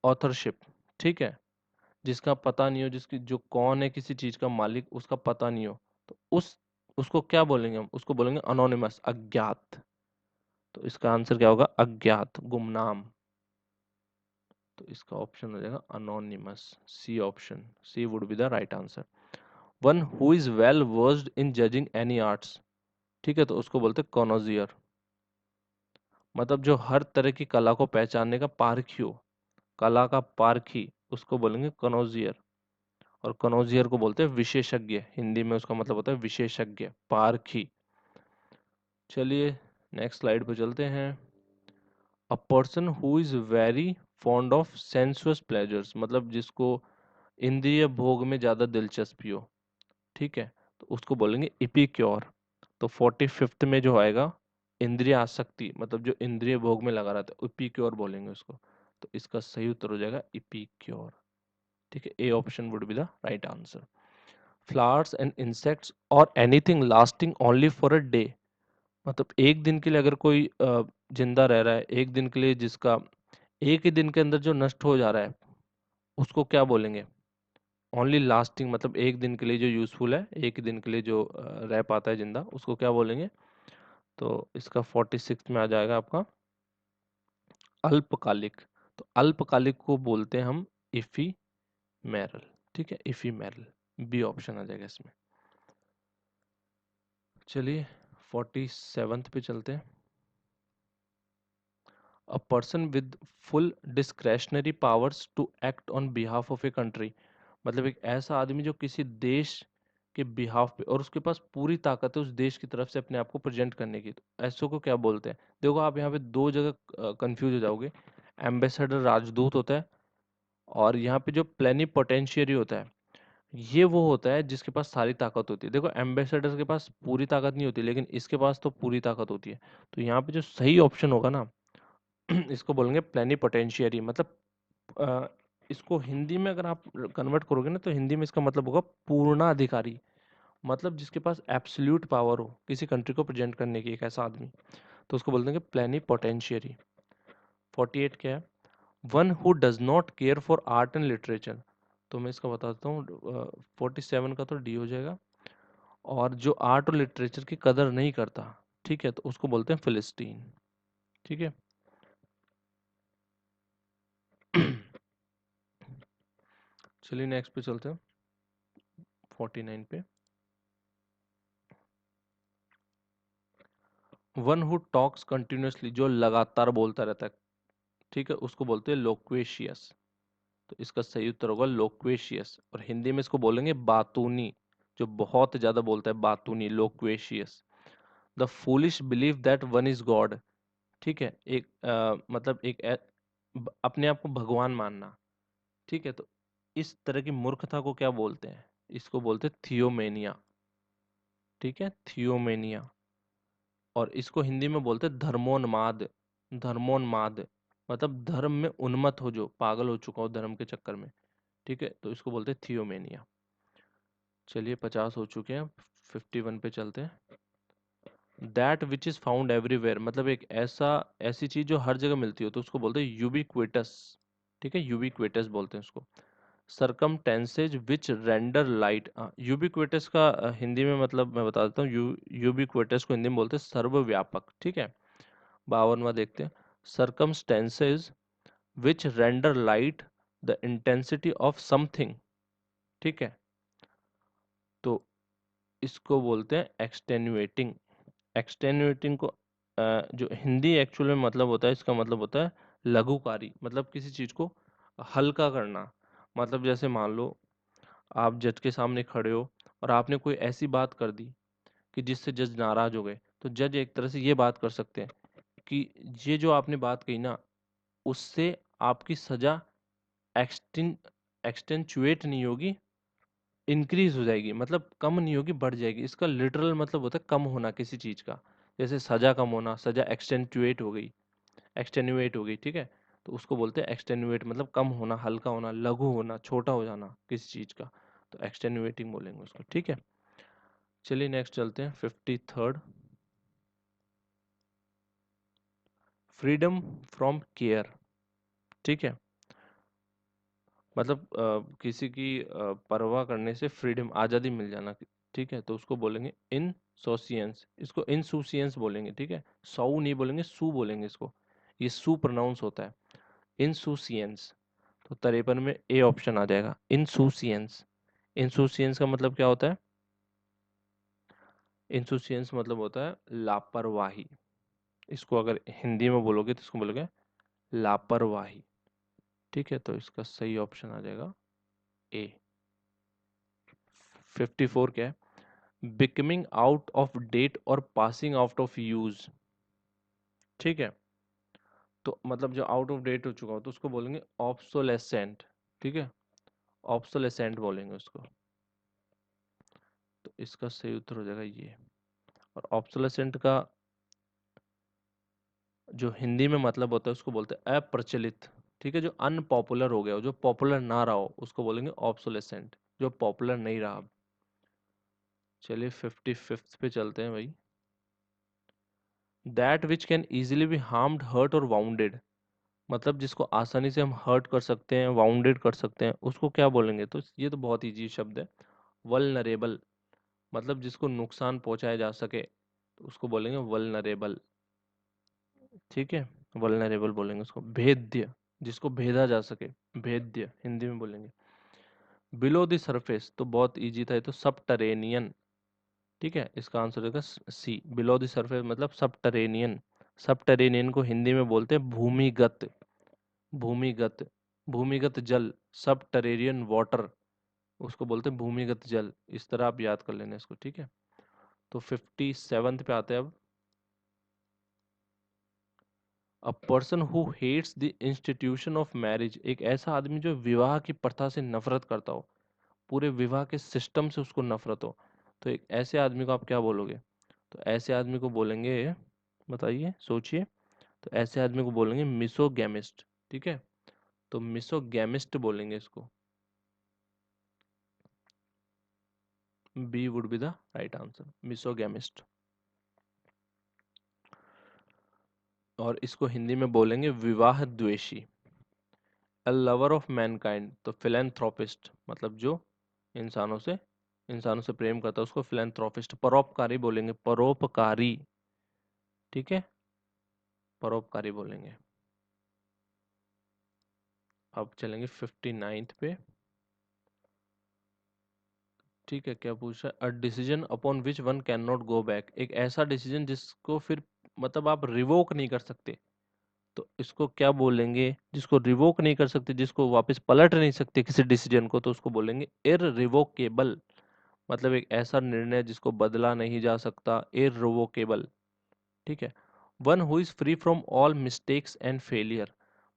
ऑथरशिप। ठीक है, जिसका पता नहीं हो, जिसकी जो कौन है किसी चीज का मालिक, उसका पता नहीं हो, तो उसको क्या बोलेंगे? हम उसको बोलेंगे अनोनिमस, अज्ञात। तो इसका आंसर क्या होगा? अज्ञात, गुमनाम। तो इसका ऑप्शन हो जाएगा anonymous, C option, C would be the right answer. One who is well versed in judging any arts. ठीक है, तो उसको बोलते हैं कॉनोजियर, मतलब जो हर तरह की कला को पहचानने का पारखी हो, कला का पारखी, उसको बोलेंगे कनौजियर। और कनौजियर को बोलते हैं विशेषज्ञ, हिंदी में उसका मतलब होता है विशेषज्ञ, पारखी। चलिए नेक्स्ट स्लाइड पे चलते हैं। A person who is very fond of sensuous pleasures, मतलब जिसको इंद्रिय भोग में ज्यादा दिलचस्पी हो। ठीक है, तो उसको बोलेंगे इपिक्योर। तो 45th में जो आएगा इंद्रिय आसक्ति, मतलब जो इंद्रिय भोग में लगा रहता है, इपिक्योर बोलेंगे उसको। तो इसका सही उत्तर हो जाएगा इपिक्योर। ठीक है, A option would be the right answer. Flowers and insects और anything lasting only for a day, मतलब एक दिन के लिए अगर कोई जिंदा रह रहा है, एक दिन के लिए, जिसका एक ही दिन के अंदर जो नष्ट हो जा रहा है, उसको क्या बोलेंगे? ओनली लास्टिंग, मतलब एक दिन के लिए जो यूजफुल है, एक दिन के लिए जो रह पाता है जिंदा, उसको क्या बोलेंगे? तो इसका 46 में आ जाएगा आपका अल्पकालिक। तो अल्पकालिक को बोलते हैं हम इफी मैरल, ठीक है, इफीमेरल, बी ऑप्शन आ जाएगा इसमें। चलिए 47th पे चलते हैं। A person with full discretionary powers to act on behalf of a country, मतलब एक ऐसा आदमी जो किसी देश के बिहाफ पे, और उसके पास पूरी ताकत है उस देश की तरफ से अपने आप को प्रेजेंट करने की, तो ऐसो को क्या बोलते हैं? देखो आप यहाँ पे दो जगह कंफ्यूज हो जाओगे। एम्बेसडर राजदूत होता है, और यहाँ पे जो प्लेनिपोटेंशियरी होता है, ये वो होता है जिसके पास सारी ताकत होती है। देखो एम्बेसडर के पास पूरी ताकत नहीं होती, लेकिन इसके पास तो पूरी ताकत होती है। तो यहाँ पे जो सही ऑप्शन होगा ना, इसको बोलेंगे प्लेनिपोटेंशियरी, मतलब अ, इसको हिंदी में अगर आप कन्वर्ट करोगे ना, तो हिंदी में इसका मतलब होगा पूर्णाधिकारी, मतलब जिसके पास एब्सोल्यूट पावर हो किसी कंट्री को प्रेजेंट करने की, एक ऐसा आदमी, तो उसको बोलते हैं प्लेनिपोटेंशियरी। 48 क्या है? One who does not care for art and literature, तो मैं इसका बताता हूँ। 47 का तो डी हो जाएगा। और जो आर्ट और लिटरेचर की कदर नहीं करता, ठीक है, तो उसको बोलते हैं फिलिस्तीन, ठीक है। चलिए नेक्स्ट पे चलते हैं, 49 पे। वन हु टॉक्स कंटिन्यूअसली, जो लगातार बोलता रहता है, ठीक है, उसको बोलते हैं लोक्वेशियस। तो इसका सही उत्तर होगा लोक्वेशियस, और हिंदी में इसको बोलेंगे बातूनी, जो बहुत ज्यादा बोलता है, बातूनी, loquacious. The foolish believe that one is god, ठीक है, एक मतलब एक अपने आप को भगवान मानना, ठीक है, तो इस तरह की मूर्खता को क्या बोलते हैं? इसको बोलते हैं थियोमेनिया, ठीक है, थियोमेनिया। और इसको हिंदी में बोलते हैं धर्मोन्माद, धर्मोन्माद, मतलब धर्म में उन्मत्त हो, जो पागल हो चुका हो धर्म के चक्कर में, ठीक है, तो इसको बोलते हैं थियोमेनिया। चलिए 50 हो चुके हैं, 51 पे चलते हैं। That which is found everywhere, मतलब एक ऐसी चीज जो हर जगह मिलती हो, तो उसको बोलते हैं यूबिक्विटस, ठीक है, यूबिक्विटस बोलते हैं उसको। सरकमटेंसेज विच रेंडर लाइट, यूबिक्विटस का हिंदी में मतलब मैं बता देता हूँ, यूबिक्विटस को हिंदी में बोलते हैं सर्वव्यापक, ठीक है। 52वां देखते हैं। Circumstances which render light the intensity of something, ठीक है, तो इसको बोलते हैं एक्सटेन्युएटिंग। एक्सटेन्युएटिंग को जो हिंदी एक्चुअल में मतलब होता है, इसका मतलब होता है लघुकारी, मतलब किसी चीज को हल्का करना। मतलब जैसे मान लो आप जज के सामने खड़े हो, और आपने कोई ऐसी बात कर दी कि जिससे जज नाराज हो गए, तो जज एक तरह से ये बात कर सकते हैं कि ये जो आपने बात कही ना, उससे आपकी सजा एक्सटेन एक्सटेंचुएट नहीं होगी, इंक्रीज हो जाएगी, मतलब कम नहीं होगी, बढ़ जाएगी। इसका लिटरल मतलब होता है कम होना किसी चीज का, जैसे सजा कम होना, सजा एक्सटेंचुएट हो गई, एक्सटेन्युएट हो गई, ठीक है, तो उसको बोलते हैं एक्सटेन्युएट, मतलब कम होना, हल्का होना, लघु होना, छोटा हो जाना किसी चीज का, तो एक्सटेन्युएटिंग बोलेंगे उसको, ठीक है। चलिए नेक्स्ट चलते हैं, 53rd। फ्रीडम फ्रॉम केयर, ठीक है, मतलब किसी की परवाह करने से फ्रीडम, आज़ादी मिल जाना, ठीक है, तो उसको बोलेंगे इनसोशियंस, इसको इनसुशियंस बोलेंगे, ठीक है, सऊ नहीं बोलेंगे, सू बोलेंगे इसको, ये सू प्रोनाउंस होता है, इनसुशियंस। तो 53 में ए ऑप्शन आ जाएगा, इनसुशियंस। इनसुशियंस का मतलब क्या होता है? इनसुशियंस मतलब होता है लापरवाही। इसको अगर हिंदी में बोलोगे तो इसको बोलोगे लापरवाही, ठीक है, तो इसका सही ऑप्शन आ जाएगा ए। 54 क्या है? बिकमिंग आउट ऑफ डेट और पासिंग आउट ऑफ यूज, ठीक है, तो मतलब जो आउट ऑफ डेट हो चुका हो, तो उसको बोलेंगे ऑब्सोलेसेंट, ठीक है, ऑब्सोलेसेंट बोलेंगे उसको, तो इसका सही उत्तर हो जाएगा ये। और ऑब्सोलेसेंट का जो हिंदी में मतलब होता है, उसको बोलते हैं अप्रचलित, ठीक है, जो अनपॉपुलर हो गया हो, जो पॉपुलर ना रहा हो, उसको बोलेंगे ऑब्सोलेसेंट, जो पॉपुलर नहीं रहा। चलिए 55th पे चलते हैं भाई। That which can easily be harmed, hurt और वाउंडेड, मतलब जिसको आसानी से हम हर्ट कर सकते हैं, वाउंडेड कर सकते हैं, उसको क्या बोलेंगे? तो ये तो बहुत इजी शब्द है, वल्नरेबल, मतलब जिसको नुकसान पहुंचाया जा सके, तो उसको बोलेंगे वल्नरेबल, ठीक है, वल्नरेबल बोलेंगे उसको। भेद्य, जिसको भेदा जा सके, भेद्य हिंदी में बोलेंगे। बिलो द सरफेस तो बहुत इजी था, ये तो सबटरेनियन। ठीक है, इसका आंसर होगा सी, बिलो द सरफेस मतलब सबटरेनियन। सबटरेनियन को हिंदी में बोलते हैं भूमिगत। भूमिगत, भूमिगत जल, सबटरेनियन वाटर, उसको बोलते हैं भूमिगत जल। इस तरह आप याद कर लेना इसको, ठीक है। तो 57 पे आते हैं अब। A person who hates the institution of marriage, एक ऐसा आदमी जो विवाह की प्रथा से नफरत करता हो, पूरे विवाह के सिस्टम से उसको नफरत हो। तो एक ऐसे आदमी को आप क्या बोलोगे? तो ऐसे आदमी को बोलेंगे, बताइए, सोचिए। तो ऐसे आदमी को बोलेंगे मिसोगैमिस्ट। ठीक है, तो मिसोगैमिस्ट बोलेंगे इसको। B would be the right answer, misogamist. और इसको हिंदी में बोलेंगे विवाह द्वेषी। अ लवर ऑफ मैनकाइंड तो फिलेंथ्रोपिस्ट, मतलब जो इंसानों से प्रेम करता है उसको फिलेंथ्रोपिस्ट। परोपकारी बोलेंगे, परोपकारी। ठीक है, परोपकारी बोलेंगे। अब चलेंगे 59th पे। ठीक है, क्या पूछ रहा है? A decision upon which one can not go back, एक ऐसा डिसीजन जिसको फिर मतलब आप रिवोक नहीं कर सकते। तो इसको क्या बोलेंगे? जिसको रिवोक नहीं कर सकते, जिसको वापस पलट नहीं सकते किसी डिसीजन को, तो उसको बोलेंगे इररिवोकेबल। मतलब एक ऐसा निर्णय जिसको बदला नहीं जा सकता, इररिवोकेबल। ठीक है। One who is free from all mistakes and failure,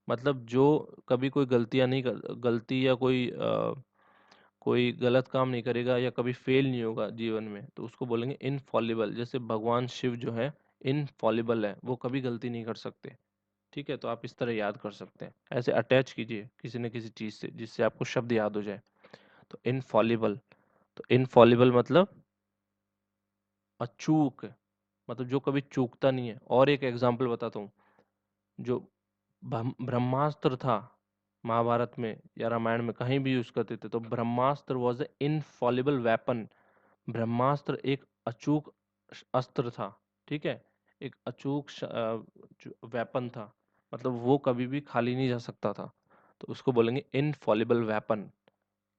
मतलब जो कभी कोई गलतियां नहीं कर, गलती या कोई गलत काम नहीं करेगा या कभी फेल नहीं होगा जीवन में, तो उसको बोलेंगे इनफॉलिबल। जैसे भगवान शिव जो है इनफॉलिबल है, वो कभी गलती नहीं कर सकते। ठीक है, तो आप इस तरह याद कर सकते हैं, ऐसे अटैच कीजिए किसी न किसी चीज से जिससे आपको शब्द याद हो जाए। तो इनफॉलिबल, तो इनफॉलिबल मतलब अचूक, मतलब जो कभी चूकता नहीं है। और एक एग्जांपल बताता हूँ। जो ब्रह्मास्त्र था महाभारत में या रामायण में कहीं भी यूज करते थे, तो ब्रह्मास्त्र वॉज ए इनफॉलिबल वेपन। ब्रह्मास्त्र एक अचूक अस्त्र था। ठीक है, एक अचूक वेपन था, मतलब वो कभी भी खाली नहीं जा सकता था। तो उसको बोलेंगे इनफॉलिबल वेपन,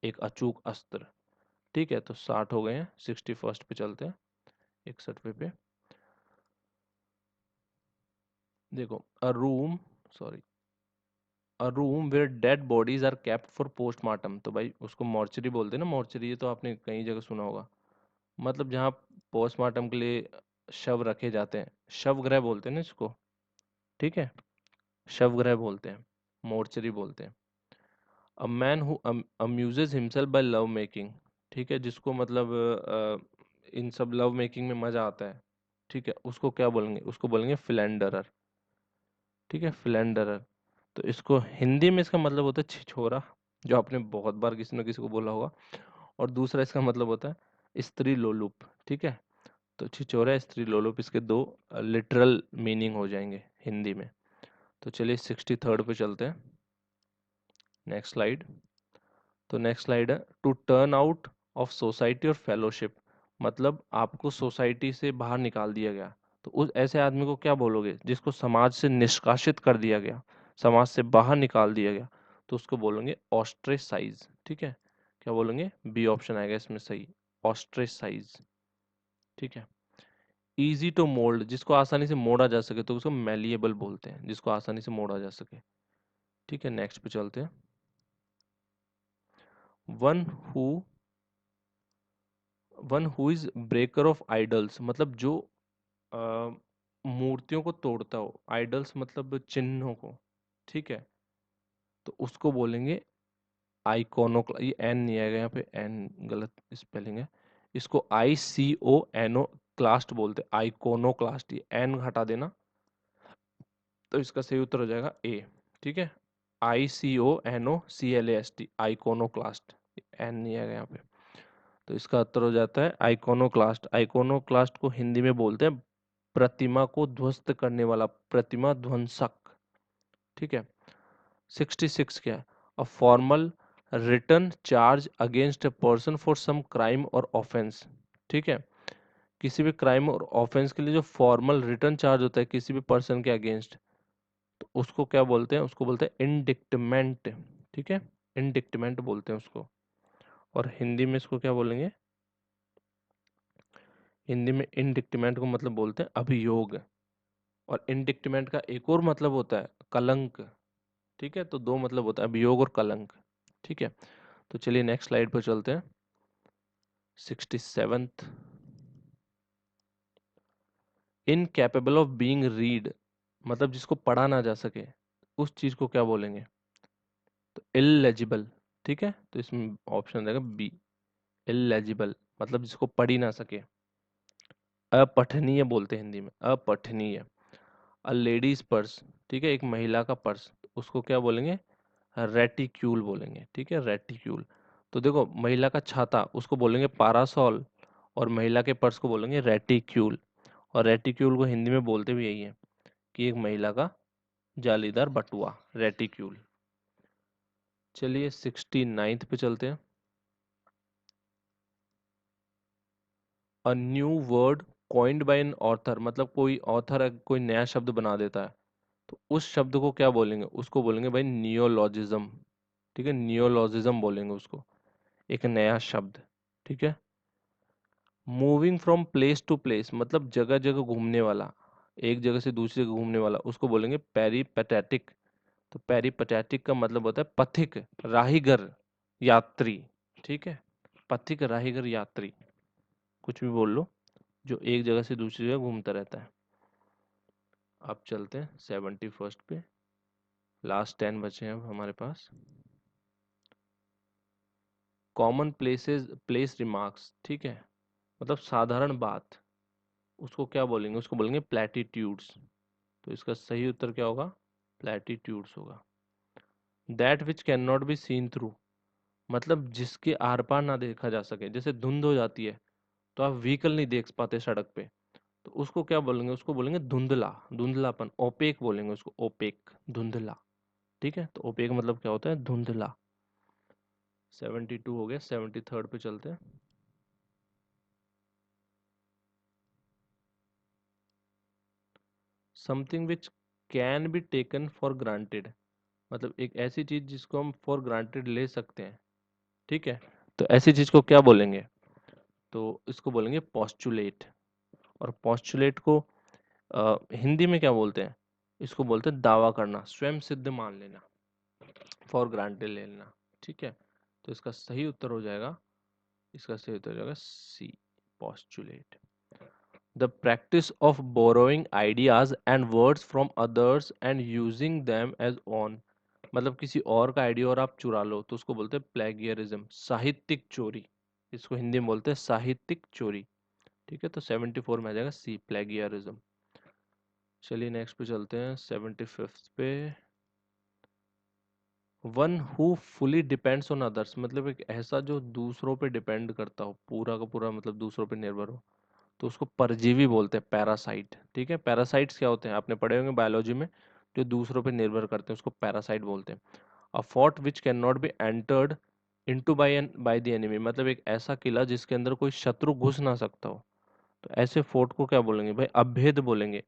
एक अचूक अस्त्र। ठीक है, तो 60 हो गए हैं, 61st पे चलते हैं, 61वें पे। देखो, a room, sorry, a room where dead bodies are kept for postmortem, तो भाई उसको मॉर्चरी बोलते हैं ना। मॉर्चरी ये तो आपने कई जगह सुना होगा, मतलब जहाँ पोस्टमार्टम के लिए शव रखे जाते हैं, शवगृह बोलते हैं ना इसको। ठीक है, शवगृह बोलते हैं, मोर्चरी बोलते हैं। A man who amuses himself by love making, ठीक है, जिसको मतलब इन सब लव मेकिंग में मजा आता है। ठीक है, उसको क्या बोलेंगे? उसको बोलेंगे फिलेंडरर। ठीक है, फिलेंडरर। तो इसको हिंदी में इसका मतलब होता है छिछोरा, जो आपने बहुत बार किसी न किसी को बोला होगा। और दूसरा इसका मतलब होता है स्त्री लोलुप। ठीक है, तो छिछोरा, स्त्री लोलुप, इसके दो लिटरल मीनिंग हो जाएंगे हिंदी में। तो चलिए 63rd पे चलते हैं, नेक्स्ट स्लाइड। तो नेक्स्ट स्लाइड है to turn out of society और फेलोशिप, मतलब आपको सोसाइटी से बाहर निकाल दिया गया। तो उस ऐसे आदमी को क्या बोलोगे जिसको समाज से निष्कासित कर दिया गया, समाज से बाहर निकाल दिया गया? तो उसको बोलेंगे ऑस्ट्रेसाइज। ठीक है, क्या बोलेंगे? बी ऑप्शन आएगा इसमें सही, ऑस्ट्रेसाइज। ठीक है। इजी टू मोल्ड, जिसको आसानी से मोड़ा जा सके, तो उसको मेलिएबल बोलते हैं, जिसको आसानी से मोड़ा जा सके। ठीक है, नेक्स्ट पे चलते हैं। One who one who is breaker of idols, मतलब जो अ, मूर्तियों को तोड़ता हो, आइडल्स मतलब चिन्हों को। ठीक है, तो उसको बोलेंगे आइकोनोक्लास्ट। ये एन नहीं आएगा यहाँ पे, एन गलत स्पेलिंग है। इसको ICONO क्लास्ट बोलते हैं, आइकोनोक्लास्ट। ये एन हटा देना, तो इसका सही उत्तर हो जाएगा ए। ठीक है, ICONOCLAST, आइकोनोक्लास्ट। एन नहीं आएगा यहाँ पे, तो इसका उत्तर हो जाता है आइकोनोक्लास्ट। आइकोनोक्लास्ट को हिंदी में बोलते हैं प्रतिमा को ध्वस्त करने वाला, प्रतिमा ध्वंसक। ठीक है। 66 क्या है? A formal return charge against a person for some crime और ऑफेंस। ठीक है, किसी भी क्राइम और ऑफेंस के लिए जो फॉर्मल रिटर्न चार्ज होता है किसी भी पर्सन के अगेंस्ट, तो उसको क्या बोलते हैं? उसको बोलते हैं इंडिक्टमेंट। ठीक है, इंडिक्टमेंट बोलते हैं उसको। और हिंदी में इसको क्या बोलेंगे? हिंदी में इंडिक्टिमेंट को मतलब बोलते हैं अभियोग, और इंडिक्टिमेंट का एक और मतलब होता है कलंक। ठीक है, तो दो मतलब होता है, अभियोग और कलंक। ठीक है, तो चलिए नेक्स्ट स्लाइड पर चलते हैं। 67th, incapable of being read, मतलब जिसको पढ़ा ना जा सके, उस चीज को क्या बोलेंगे? तो इलेजिबल। ठीक है, तो इसमें ऑप्शन रहेगा बी, इलेजिबल, मतलब जिसको पढ़ ही ना सके। अपठनीय बोलते हैं हिंदी में, अपठनीय। अ लेडीज पर्स, ठीक है, एक महिला का पर्स, उसको क्या बोलेंगे? रेटिक्यूल बोलेंगे। ठीक है, रेटिक्यूल। तो देखो, महिला का छाता उसको बोलेंगे पारासॉल, और महिला के पर्स को बोलेंगे रेटिक्यूल। और रेटिक्यूल को हिंदी में बोलते भी यही है कि एक महिला का जालीदार बटुआ, रेटिक्यूल। चलिए 69th पे चलते हैं। A new word coined bye an author, मतलब कोई ऑथर कोई नया शब्द बना देता है, तो उस शब्द को क्या बोलेंगे? उसको बोलेंगे भाई नियोलॉजिज्म। ठीक है, नियोलॉजिज्म बोलेंगे उसको, एक नया शब्द। ठीक है, moving from place to place, मतलब जगह जगह घूमने वाला, एक जगह से दूसरी जगह घूमने वाला, उसको बोलेंगे पेरीपेटेटिक। तो पेरीपेटेटिक का मतलब होता है पथिक, राहीगर, यात्री। ठीक है, पथिक, राहीगर, यात्री, कुछ भी बोल लो, जो एक जगह से दूसरी जगह घूमता रहता है। अब चलते हैं 71st पे, लास्ट 10 बचे हैं अब हमारे पास। कॉमन प्लेसेस प्लेस रिमार्क्स, ठीक है, मतलब साधारण बात, उसको क्या बोलेंगे? उसको बोलेंगे प्लेटिट्यूड्स। तो इसका सही उत्तर क्या होगा? प्लेटिट्यूड्स होगा। That which can not be seen through, मतलब जिसके आर पार ना देखा जा सके, जैसे धुंध हो जाती है तो आप व्हीकल नहीं देख पाते सड़क पे, तो उसको क्या बोलेंगे? उसको बोलेंगे धुंधला, धुंधलापन, ओपेक बोलेंगे उसको, ओपेक, धुंधला। ठीक है, तो ओपेक मतलब क्या होता है? धुंधला। 72 हो गया, 73rd पे चलते हैं। Something which can be taken for granted, मतलब एक ऐसी चीज जिसको हम फॉर ग्रांटेड ले सकते हैं। ठीक है, तो ऐसी चीज को क्या बोलेंगे? तो इसको बोलेंगे पोस्टुलेट। और पोस्टुलेट को हिंदी में क्या बोलते हैं? इसको बोलते हैं दावा करना, स्वयं सिद्ध मान लेना, फॉर ग्रांटेड ले लेना। ठीक है, तो इसका सही उत्तर हो जाएगा, इसका सही उत्तर हो जाएगा C, postulate. The practice of borrowing ideas and words from others and using them as own, मतलब किसी और का आइडिया और आप चुरा लो, तो उसको बोलते हैं प्लेगियरिज्म, साहित्यिक चोरी। इसको हिंदी में बोलते हैं साहित्यिक चोरी। ठीक है, तो 74 में आ जाएगा सी, प्लेगियरिज्म। चलिए नेक्स्ट पे चलते हैं, 75th पे। One who fully depends on others, मतलब एक ऐसा जो दूसरों पे डिपेंड करता हो, पूरा का पूरा मतलब दूसरों पे निर्भर हो, तो उसको परजीवी बोलते हैं, पैरासाइट। ठीक है, पैरासाइट्स क्या होते हैं? आपने पढ़े होंगे बायोलॉजी में, जो दूसरों पे निर्भर करते हैं उसको पैरासाइट बोलते हैं। अ fort which can not be entered into by the enemy, मतलब एक ऐसा किला जिसके अंदर कोई शत्रु घुस ना सकता हो, तो ऐसे फोर्ट को क्या बोलेंगे भाई? अभेद बोलेंगे।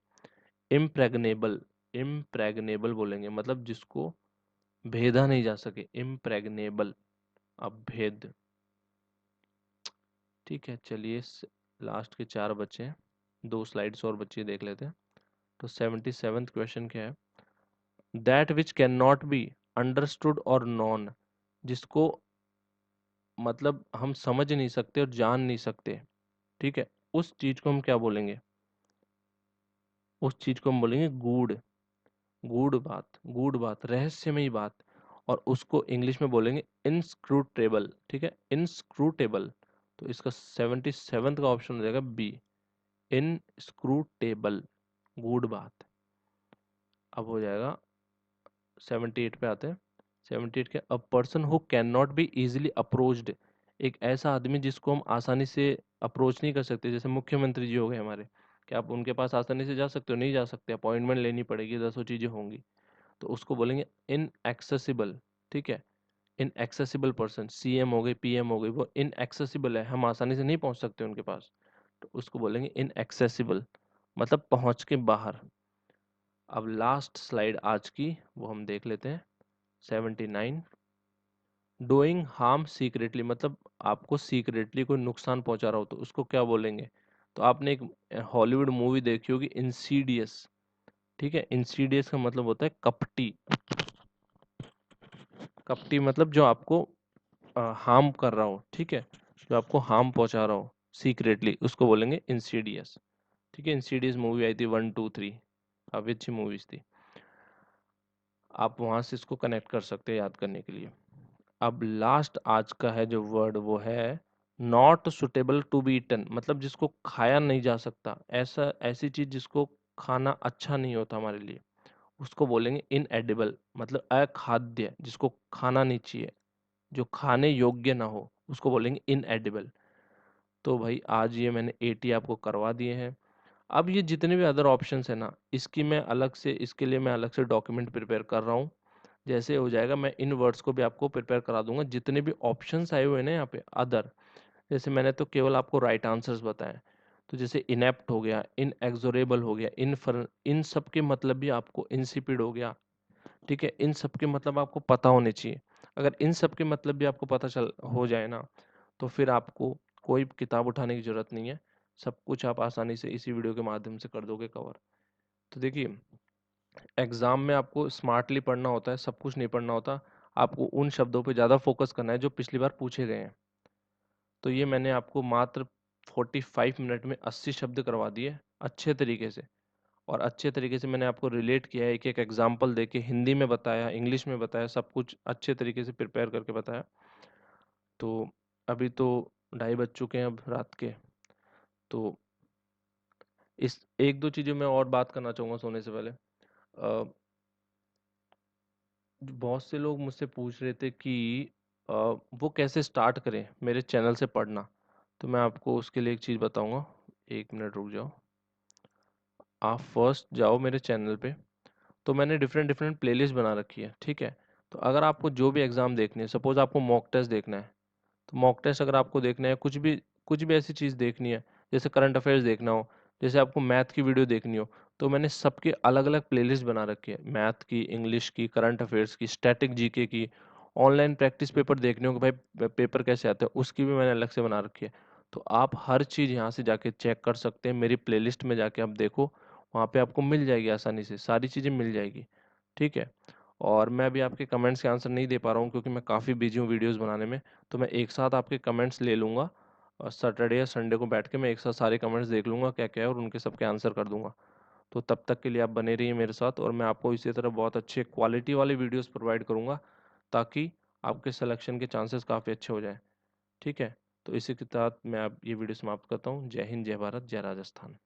इम्प्रेग्नेबल, इम्प्रेग्नेबल बोलेंगे, मतलब जिसको भेदा नहीं जा सके, इम्प्रेग्नेबल, अभेद। ठीक है, चलिए लास्ट के 4 बचे हैं, 2 स्लाइड्स और बच्चे देख लेते हैं। तो 77th क्वेश्चन क्या है? That which can not be understood और नॉन, जिसको मतलब हम समझ नहीं सकते और जान नहीं सकते। ठीक है, उस चीज को हम क्या बोलेंगे? उस चीज को हम बोलेंगे गूढ़, गूढ़ बात, गूढ़ बात, रहस्यमयी बात। और उसको इंग्लिश में बोलेंगे इनस्क्रूटेबल। ठीक है, इनस्क्रूटेबल। तो इसका 77th का ऑप्शन हो जाएगा बी, इनस्क्रूटेबल, गूढ़ बात। अब हो जाएगा 78 पे आते हैं। 78 के, अ person who can not be easily approached, एक ऐसा आदमी जिसको हम आसानी से अप्रोच नहीं कर सकते, जैसे मुख्यमंत्री जी हो गए हमारे, क्या आप उनके पास आसानी से जा सकते हो? नहीं जा सकते, अपॉइंटमेंट लेनी पड़ेगी, 10 चीजें होंगी, तो उसको बोलेंगे इनएक्सेसिबल। ठीक है, इनएक्सेसिबल पर्सन, सीएम हो गए, पीएम हो गए, वो इनएक्सेसिबल है, हम आसानी से नहीं पहुंच सकते उनके पास, तो उसको बोलेंगे इनएक्सेसिबल, मतलब पहुंच के बाहर। अब लास्ट स्लाइड आज की वो हम देख लेते हैं, 79। डूइंग हार्म सीक्रेटली मतलब आपको सीक्रेटली कोई नुकसान पहुंचा रहा हो तो उसको क्या बोलेंगे? तो आपने एक हॉलीवुड मूवी देखी होगी इंसीडियस, ठीक है? इंसीडियस का मतलब होता है कपटी। कपटी मतलब जो आपको हार्म कर रहा हो, ठीक है? जो आपको हार्म पहुंचा रहा हो सीक्रेटली, उसको बोलेंगे इंसीडियस। ठीक है, इंसीडियस मूवी आई थी 1, 2, 3, काफी अच्छी मूवीज थी। आप वहां से इसको कनेक्ट कर सकते हैं याद करने के लिए। अब लास्ट आज का है जो वर्ड वो है not suitable to be eaten, मतलब जिसको खाया नहीं जा सकता, ऐसा ऐसी चीज जिसको खाना अच्छा नहीं होता हमारे लिए, उसको बोलेंगे इनएडिबल, मतलब अखाद्य, जिसको खाना नहीं चाहिए, जो खाने योग्य ना हो, उसको बोलेंगे इनएडिबल। तो भाई आज ये मैंने 80 आपको करवा दिए हैं। अब ये जितने भी अदर ऑप्शंस है ना, इसकी मैं अलग से, इसके लिए मैं अलग से डॉक्यूमेंट प्रिपेयर कर रहा हूँ। जैसे हो जाएगा मैं इन वर्ड्स को भी आपको प्रिपेयर करा दूंगा, जितने भी ऑप्शंस आए हुए हैं ना यहाँ पे अदर। जैसे मैंने तो केवल आपको राइट आंसर्स बताए, तो जैसे इनेप्ट हो गया, इनएक्सोरेबल हो गया, इन सब के मतलब भी आपको, इंसिपिड हो गया, ठीक है? इन सब के मतलब आपको पता होने चाहिए। अगर इन सब के मतलब भी आपको पता चल हो जाए ना, तो फिर आपको कोई किताब उठाने की जरूरत नहीं है, सब कुछ आप आसानी से इसी वीडियो के माध्यम से कर दोगे कवर। तो देखिए, एग्जाम में आपको स्मार्टली पढ़ना होता है, सब कुछ नहीं पढ़ना होता। आपको उन शब्दों पे ज़्यादा फोकस करना है जो पिछली बार पूछे गए हैं। तो ये मैंने आपको मात्र 45 मिनट में 80 शब्द करवा दिए अच्छे तरीके से। और अच्छे तरीके से मैंने आपको रिलेट किया है, एक एक एग्जाम्पल देके हिंदी में बताया, इंग्लिश में बताया, सब कुछ अच्छे तरीके से प्रिपेयर करके बताया। तो अभी तो 2:30 बज चुके हैं अब रात के। तो इस एक दो चीज़ों में और बात करना चाहूँगा सोने से पहले। बहुत से लोग मुझसे पूछ रहे थे कि अ, वो कैसे स्टार्ट करें मेरे चैनल से पढ़ना। तो मैं आपको उसके लिए एक चीज़ बताऊंगा, 1 मिनट रुक जाओ। आप फर्स्ट जाओ मेरे चैनल पे, तो मैंने डिफरेंट डिफरेंट प्लेलिस्ट बना रखी है, ठीक है? तो अगर आपको जो भी एग्ज़ाम देखनी है, सपोज आपको मॉक टेस्ट देखना है, तो मॉक टेस्ट अगर आपको देखना है, कुछ भी ऐसी चीज़ देखनी है, जैसे करंट अफेयर्स देखना हो, जैसे आपको मैथ की वीडियो देखनी हो, तो मैंने सबके अलग अलग प्लेलिस्ट बना रखी है, मैथ की, इंग्लिश की, करंट अफेयर्स की, स्टैटिक जीके की। ऑनलाइन प्रैक्टिस पेपर देखने हो कि भाई पेपर कैसे आते हैं, उसकी भी मैंने अलग से बना रखी है। तो आप हर चीज़ यहाँ से जाके चेक कर सकते हैं, मेरी प्लेलिस्ट में जाके आप देखो, वहाँ पे आपको मिल जाएगी, आसानी से सारी चीज़ें मिल जाएगी, ठीक है? और मैं अभी आपके कमेंट्स के आंसर नहीं दे पा रहा हूँ क्योंकि मैं काफ़ी बिजी हूँ वीडियोस बनाने में। तो मैं एक साथ आपके कमेंट्स ले लूँगा, और सैटरडे या संडे को बैठ के मैं एक साथ सारे कमेंट्स देख लूँगा क्या क्या है, और उनके सबके आंसर कर दूंगा। तो तब तक के लिए आप बने रहिए मेरे साथ, और मैं आपको इसी तरह बहुत अच्छे क्वालिटी वाले वीडियोस प्रोवाइड करूँगा, ताकि आपके सिलेक्शन के चांसेस काफ़ी अच्छे हो जाएँ, ठीक है? तो इसी के साथ मैं अब ये वीडियो समाप्त करता हूँ। जय हिंद, जय भारत, जय राजस्थान।